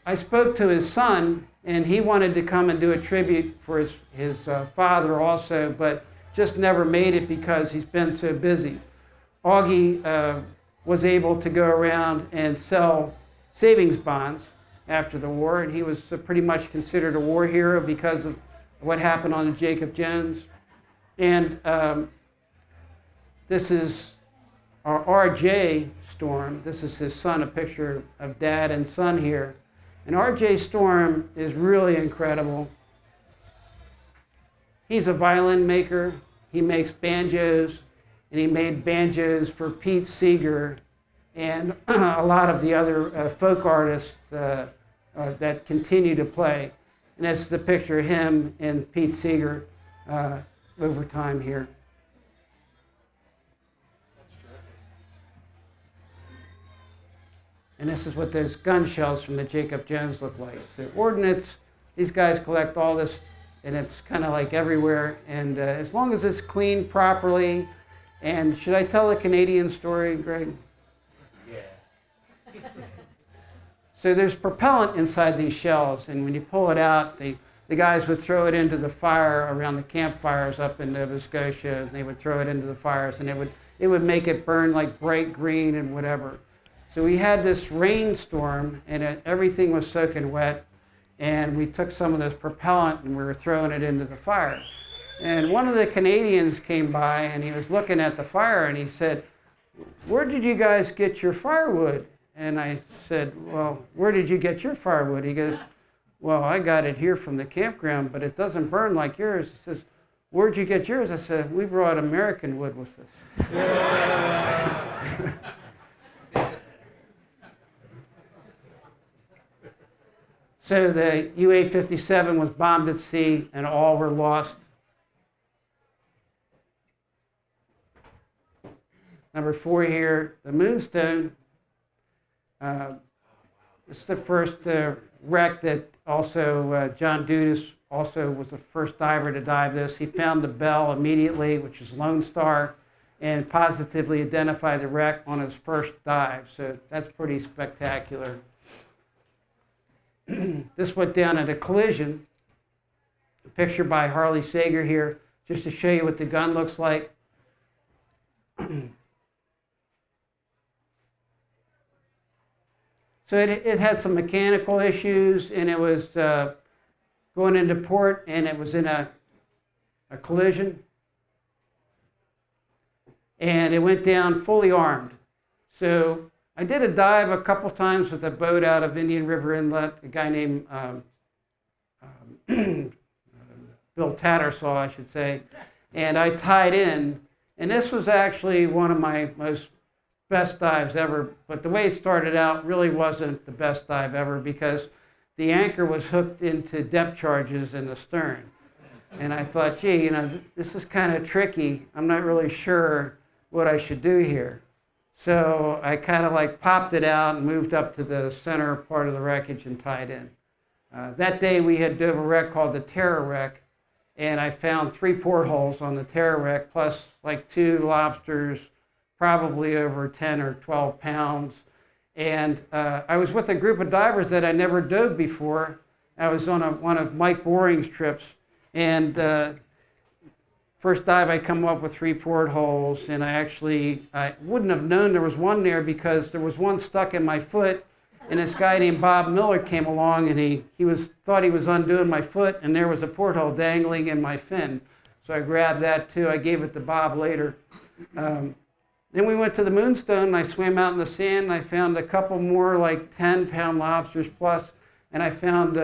S1: I spoke to his son, and he wanted to come and do a tribute for his father also, but just never made it because he's been so busy. Augie was able to go around and sell savings bonds after the war, and he was pretty much considered a war hero because of what happened on the Jacob Jones. And this is our RJ Storm. This is his son, a picture of dad and son here. And RJ Storm is really incredible. He's a violin maker. He makes banjos, and he made banjos for Pete Seeger and a lot of the other folk artists that continue to play. And this is the picture of him and Pete Seeger over time here. And this is what those gun shells from the Jacob Jones look like. So ordnance, these guys collect all this, and it's kind of like everywhere. And as long as it's cleaned properly, and should I tell a Canadian story, Greg?
S2: Yeah.
S1: So there's propellant inside these shells, and when you pull it out, the guys would throw it into the fire around the campfires up in Nova Scotia, and they would throw it into the fires, and it would make it burn like bright green and whatever. So we had this rainstorm, and everything was soaking wet, and we took some of this propellant and we were throwing it into the fire. And one of the Canadians came by, and he was looking at the fire, and he said, "Where did you guys get your firewood?" And I said, "Well, where did you get your firewood?" He goes, "Well, I got it here from the campground, but it doesn't burn like yours." He says, where'd you get yours? I said, we brought American wood with us. So the UA-57 was bombed at sea and all were lost. Number 4 here, the Moonstone. It's the first wreck that also John Dudas also was the first diver to dive this. He found the bell immediately, which is Lone Star, and positively identified the wreck on his first dive. So that's pretty spectacular. This went down at a collision. A picture by Harley Sager here, just to show you what the gun looks like. So it had some mechanical issues, and it was going into port, and it was in a collision. And it went down fully armed. So I did a dive a couple times with a boat out of Indian River Inlet, a guy named Bill Tattersaw, I should say, and I tied in. And this was actually one of my most best dives ever, but the way it started out really wasn't the best dive ever because the anchor was hooked into depth charges in the stern. And I thought, gee, you know, this is kind of tricky. I'm not really sure what I should do here. So I kind of like popped it out and moved up to the center part of the wreckage and tied in. That day we had dove a wreck called the Terror Wreck, and I found 3 portholes on the Terror Wreck, plus like 2 lobsters, probably over 10 or 12 pounds. And I was with a group of divers that I never dove before. I was on one of Mike Boring's trips, and first dive I come up with 3 portholes, and I wouldn't have known there was one there because there was one stuck in my foot, and this guy named Bob Miller came along, and he thought he was undoing my foot, and there was a porthole dangling in my fin. So I grabbed that too. I gave it to Bob later. Then we went to the Moonstone, and I swam out in the sand, and I found a couple more like 10-pound lobsters plus, and I found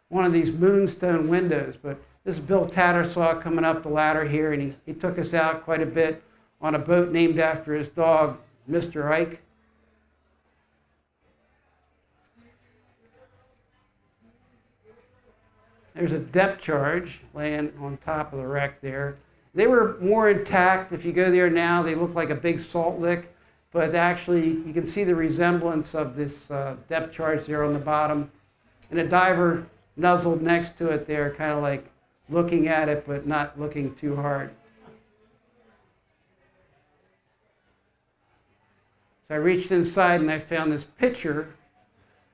S1: one of these Moonstone windows. But this is Bill Tattersaw coming up the ladder here, and he took us out quite a bit on a boat named after his dog, Mr. Ike. There's a depth charge laying on top of the wreck there. They were more intact. If you go there now, they look like a big salt lick, but actually you can see the resemblance of this depth charge there on the bottom. And a diver nuzzled next to it there, kind of like looking at it, but not looking too hard. So I reached inside and I found this pitcher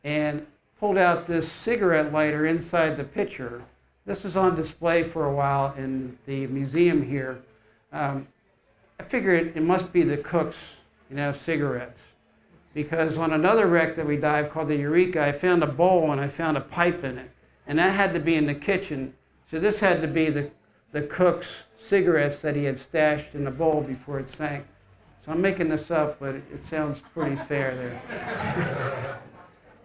S1: and pulled out this cigarette lighter inside the pitcher. This was on display for a while in the museum here. I figured it must be the cook's, cigarettes. Because on another wreck that we dived called the Eureka, I found a bowl and I found a pipe in it. And that had to be in the kitchen. So this had to be the cook's cigarettes that he had stashed in the bowl before it sank. So I'm making this up, but it sounds pretty fair there.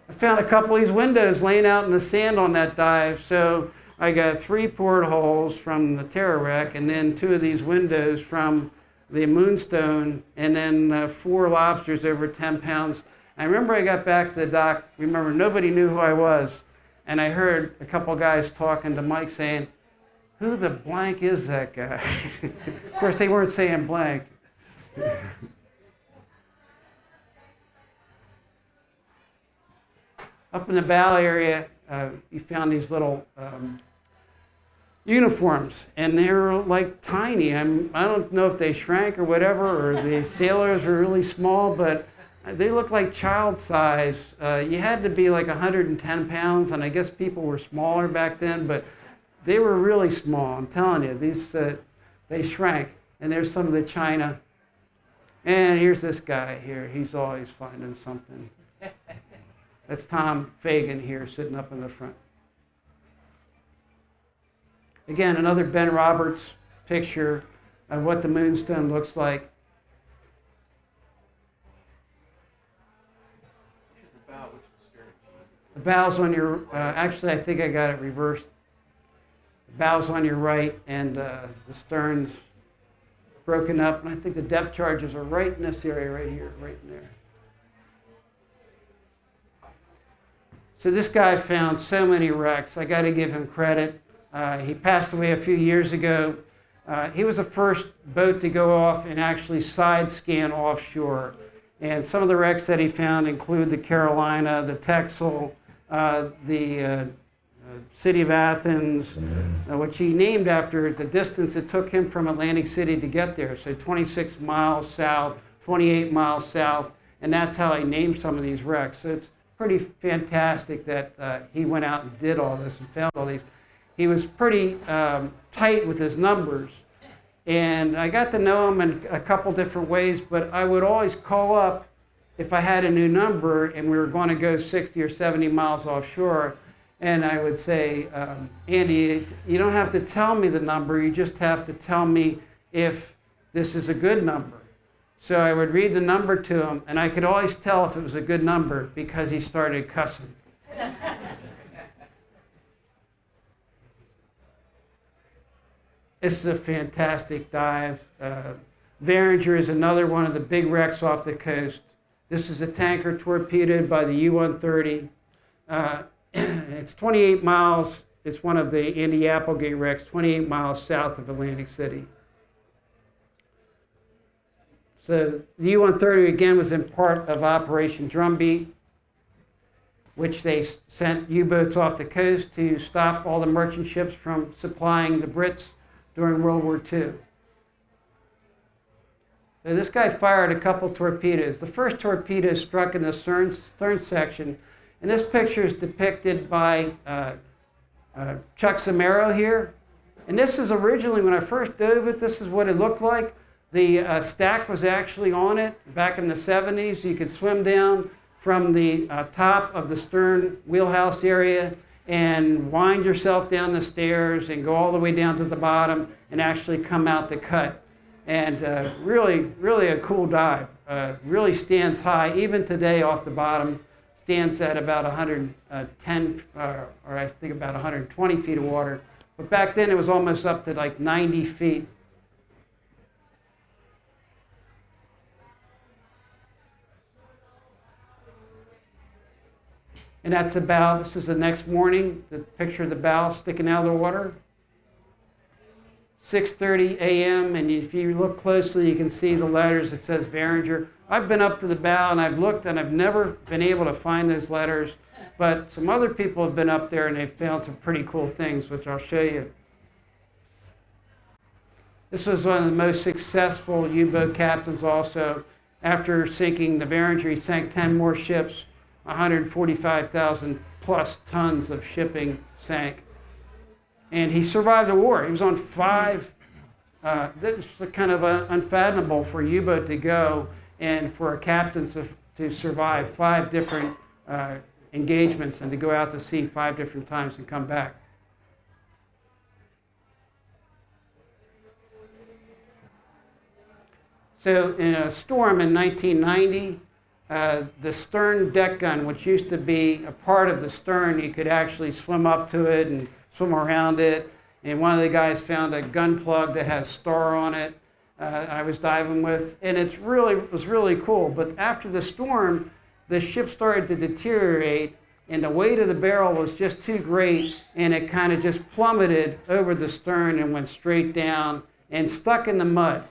S1: I found a couple of these windows laying out in the sand on that dive. So I got 3 portholes from the Terror Wreck, and then 2 of these windows from the Moonstone, and then 4 lobsters over 10 pounds. I remember I got back to the dock. Remember, nobody knew who I was, and I heard a couple guys talking to Mike saying, "Who the blank is that guy?" Of course, they weren't saying blank. Up in the bow area, you found these little uniforms, and they were like tiny. I don't know if they shrank or whatever, or the sailors were really small, but they looked like child size. You had to be like 110 pounds, and I guess people were smaller back then, but they were really small. I'm telling you, these they shrank. And there's some of the china. And here's this guy here. He's always finding something. That's Tom Fagan here, sitting up in the front. Again, another Ben Roberts picture of what the Moonstone looks like.
S2: Which is the bow, which is the stern?
S1: The bow's on your, actually I think I got it reversed. The bow's on your right, and the stern's broken up. And I think the depth charges are right in this area right here, right in there. So this guy found so many wrecks. I got to give him credit. He passed away a few years ago. He was the first boat to go off and actually side scan offshore. And some of the wrecks that he found include the Carolina, the Texel, the City of Athens, which he named after the distance it took him from Atlantic City to get there. So 26 miles south, 28 miles south, and that's how he named some of these wrecks. So it's pretty fantastic that he went out and did all this and found all these. He was pretty tight with his numbers, and I got to know him in a couple different ways, but I would always call up if I had a new number and we were going to go 60 or 70 miles offshore, and I would say, Andy, you don't have to tell me the number, you just have to tell me if this is a good number. So I would read the number to him, and I could always tell if it was a good number because he started cussing. This is a fantastic dive. Varinger is another one of the big wrecks off the coast. This is a tanker torpedoed by the U-130. It's 28 miles. It's one of the Andy Applegate wrecks, 28 miles south of Atlantic City. So the U-130, again, was in part of Operation Drumbeat, which they sent U-boats off the coast to stop all the merchant ships from supplying the Brits during World War II. So this guy fired a couple torpedoes. The first torpedo struck in the stern section, and this picture is depicted by Chuck Samaro here. And this is originally, when I first dove it, this is what it looked like. The stack was actually on it back in the 70s. You could swim down from the top of the stern wheelhouse area and wind yourself down the stairs and go all the way down to the bottom and actually come out the cut. And really, really a cool dive. Really stands high. Even today off the bottom, stands at about 110, or I think about 120 feet of water. But back then it was almost up to like 90 feet. And that's the bow. This is the next morning, the picture of the bow sticking out of the water. 6:30 a.m., and if you look closely, you can see the letters. It says Varinger. I've been up to the bow, and I've looked, and I've never been able to find those letters. But some other people have been up there, and they've found some pretty cool things, which I'll show you. This was one of the most successful U-boat captains also. After sinking the Varinger, he sank 10 more ships. 145,000 plus tons of shipping sank. And he survived the war. He was on 5, this was kind of unfathomable for a U-boat to go and for a captain to survive 5 different engagements and to go out to sea 5 different times and come back. So in a storm in 1990, the stern deck gun, which used to be a part of the stern, you could actually swim up to it and swim around it. And one of the guys found a gun plug that has star on it. I was diving with, and it was really cool. But after the storm, the ship started to deteriorate, and the weight of the barrel was just too great, and it kind of just plummeted over the stern and went straight down and stuck in the mud.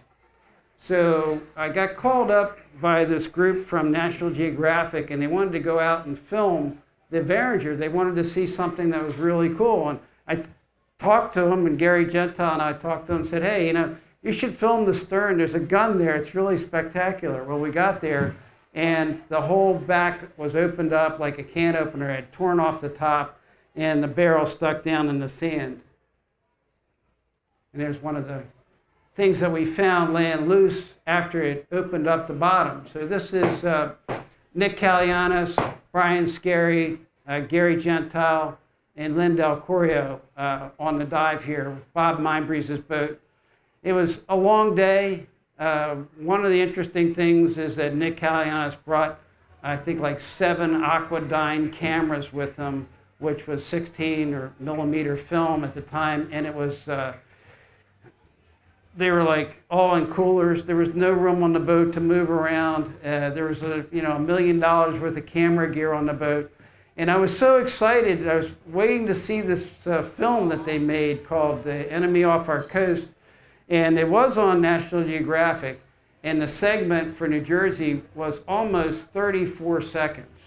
S1: So I got called up by this group from National Geographic, and they wanted to go out and film the Varinger. They wanted to see something that was really cool. And I talked to them, and Gary Gentile and I talked to them and said, hey, you should film the stern. There's a gun there. It's really spectacular. Well, we got there, and the whole back was opened up like a can opener. It had torn off the top, and the barrel stuck down in the sand. And there's one of the things that we found laying loose after it opened up the bottom. So this is Nick Calianis, Brian Scarry, Gary Gentile, and Lindell Corio on the dive here with Bob Mindbreeze's boat. It was a long day. One of the interesting things is that Nick Calianis brought, I think, like 7 Aquadyne cameras with him which was 16 or millimeter film at the time, and it was, they were like all in coolers. There was no room on the boat to move around. There was $1 million worth of camera gear on the boat. And I was so excited. I was waiting to see this film that they made called The Enemy Off Our Coast. And it was on National Geographic. And the segment for New Jersey was almost 34 seconds.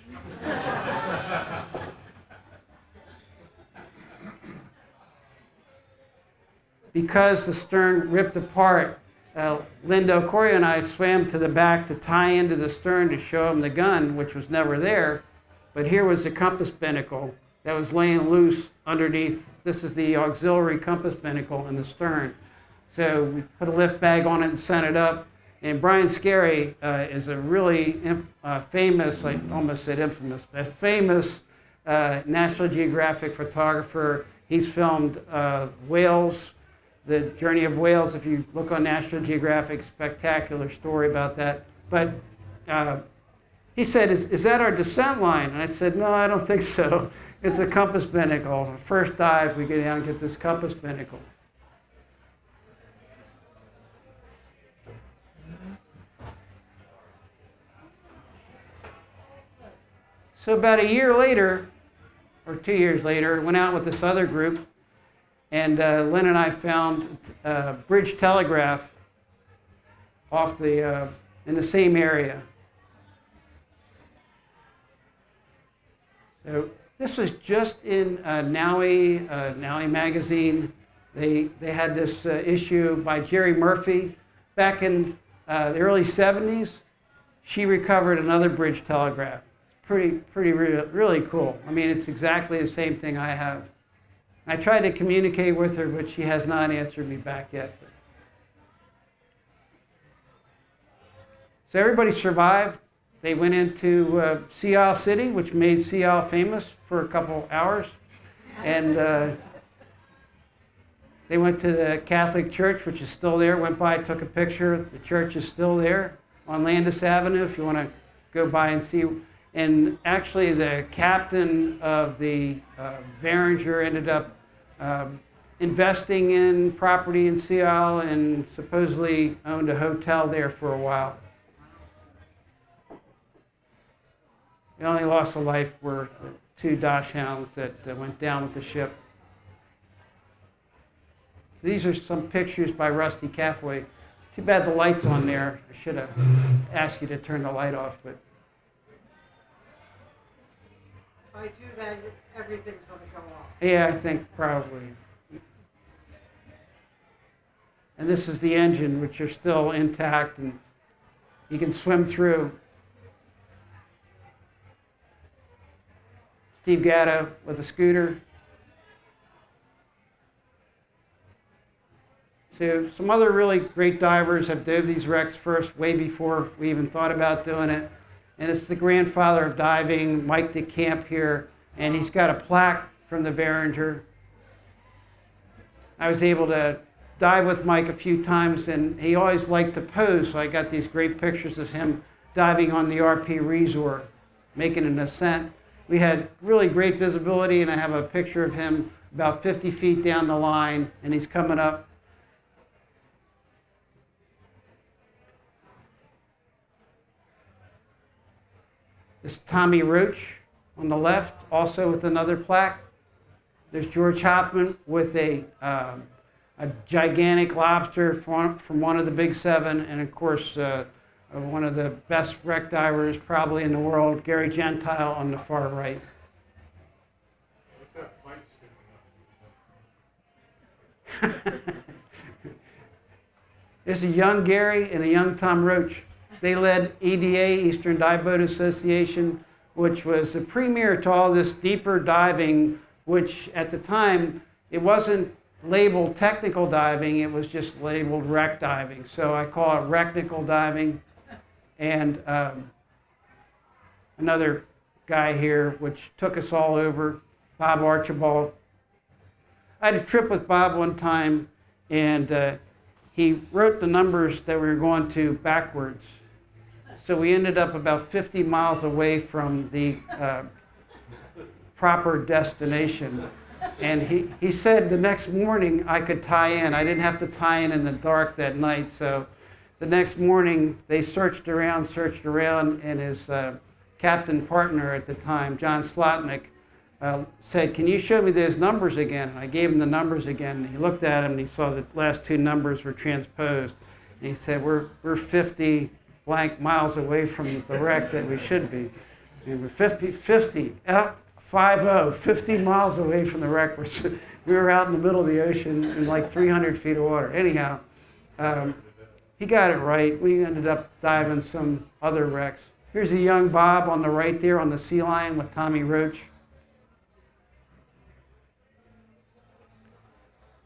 S1: Because the stern ripped apart, Lindell, Corey, and I swam to the back to tie into the stern to show him the gun, which was never there. But here was the compass binnacle that was laying loose underneath. This is the auxiliary compass binnacle in the stern. So we put a lift bag on it and sent it up. And Brian Scarry is a really famous, I almost said infamous, but famous National Geographic photographer. He's filmed whales, the journey of whales. If you look on National Geographic, spectacular story about that. But he said, is that our descent line? And I said, no, I don't think so. It's a compass binnacle. First dive, we go down and get this compass binnacle. So about a year later, or 2 years later, went out with this other group, and Lynn and I found a bridge telegraph off the in the same area. So this was just in Naui magazine. They had this issue by Jerry Murphy back in the early 70s. She recovered another bridge telegraph. Really cool. I mean, it's exactly the same thing I have. I tried to communicate with her, but she has not answered me back yet. So everybody survived. They went into Sea Isle City, which made Sea Isle famous for a couple hours. And they went to the Catholic Church, which is still there. Went by, took a picture. The church is still there on Landis Avenue if you want to go by and see. And actually, the captain of the Varinger ended up investing in property in Sea Isle and supposedly owned a hotel there for a while. The only loss of life were the 2 dachshunds that went down with the ship. These are some pictures by Rusty Cathway. Too bad the light's on there. I should have asked you to turn the light off, but.
S3: If I do that, everything's going to go off.
S1: Yeah, I think probably. And this is the engine, which are still intact, and you can swim through. Steve Gatto with a scooter. So some other really great divers have dove these wrecks first, way before we even thought about doing it. And it's the grandfather of diving, Mike DeCamp here, and he's got a plaque from the Varinger. I was able to dive with Mike a few times, and he always liked to pose, so I got these great pictures of him diving on the RP Resort, making an ascent. We had really great visibility, and I have a picture of him about 50 feet down the line, and he's coming up. This is Tommy Roach on the left, also with another plaque. There's George Hoffman with a gigantic lobster from one of the big 7, and of course, one of the best wreck divers probably in the world, Gary Gentile on the far right.
S2: What's that pipe sticking up?
S1: There's a young Gary and a young Tom Roach. They led EDA, Eastern Dive Boat Association, which was the premier to all this deeper diving, which at the time, it wasn't labeled technical diving, it was just labeled wreck diving. So I call it wrecknical diving. And another guy here, which took us all over, Bob Archibald. I had a trip with Bob one time, and he wrote the numbers that we were going to backwards. So we ended up about 50 miles away from the proper destination. And he said the next morning I could tie in. I didn't have to tie in the dark that night. So the next morning they searched around, and his captain partner at the time, John Slotnick, said, "Can you show me those numbers again?" And I gave him the numbers again. And he looked at them and he saw the last two numbers were transposed. And he said, we're 50 blank miles away from the wreck that we should be. And we're 50, 50 miles away from the wreck. We were out in the middle of the ocean in like 300 feet of water. Anyhow, he got it right. We ended up diving some other wrecks. Here's a young Bob on the right there on the Sea Lion with Tommy Roach.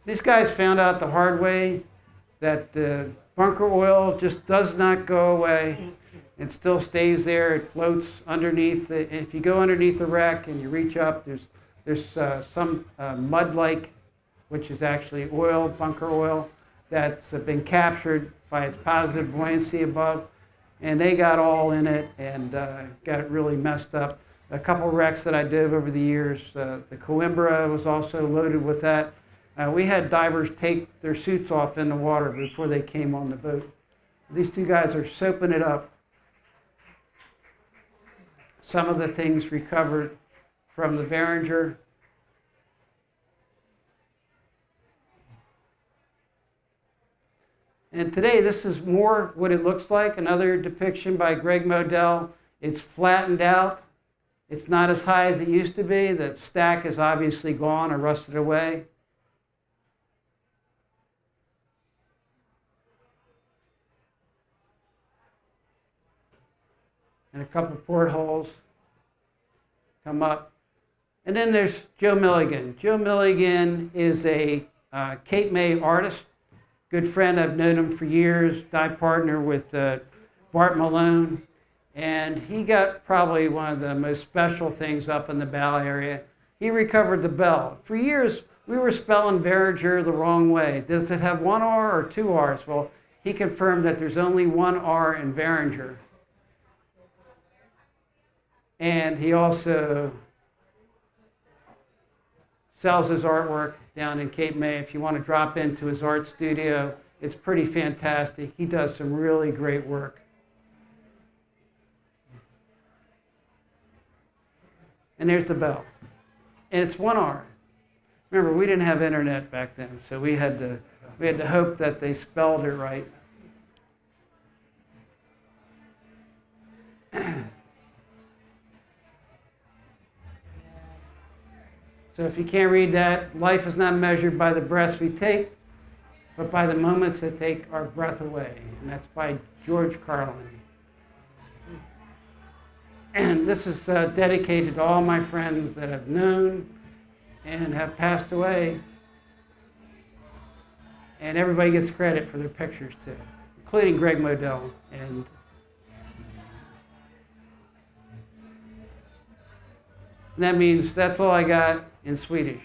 S1: These guys found out the hard way that the bunker oil just does not go away. It still stays there. It floats underneath. If you go underneath the wreck and you reach up, there's some mud-like, which is actually oil, bunker oil, that's been captured by its positive buoyancy above. And they got all in it and got it really messed up. A couple wrecks that I dove over the years, the Coimbra was also loaded with that. We had divers take their suits off in the water before they came on the boat. These two guys are soaping it up. Some of the things recovered from the Varinger. And today, this is more what it looks like, another depiction by Greg Modell. It's flattened out. It's not as high as it used to be. The stack is obviously gone or rusted away. And a couple portholes come up. And then there's Joe Milligan. Joe Milligan is a Cape May artist, good friend. I've known him for years, dive partner with Bart Malone. And he got probably one of the most special things up in the bow area. He recovered the bell. For years, we were spelling Varinger the wrong way. Does it have one R or two R's? Well, he confirmed that there's only one R in Varinger. And he also sells his artwork down in Cape May. If you want to drop into his art studio, it's pretty fantastic. He does some really great work. And there's the bell. And it's one R. Remember, we didn't have internet back then, so we had to hope that they spelled it right. So if you can't read that, life is not measured by the breaths we take, but by the moments that take our breath away. And that's by George Carlin. And this is dedicated to all my friends that I've known and have passed away. And everybody gets credit for their pictures too, including Greg Modell. And that means that's all I got in Swedish.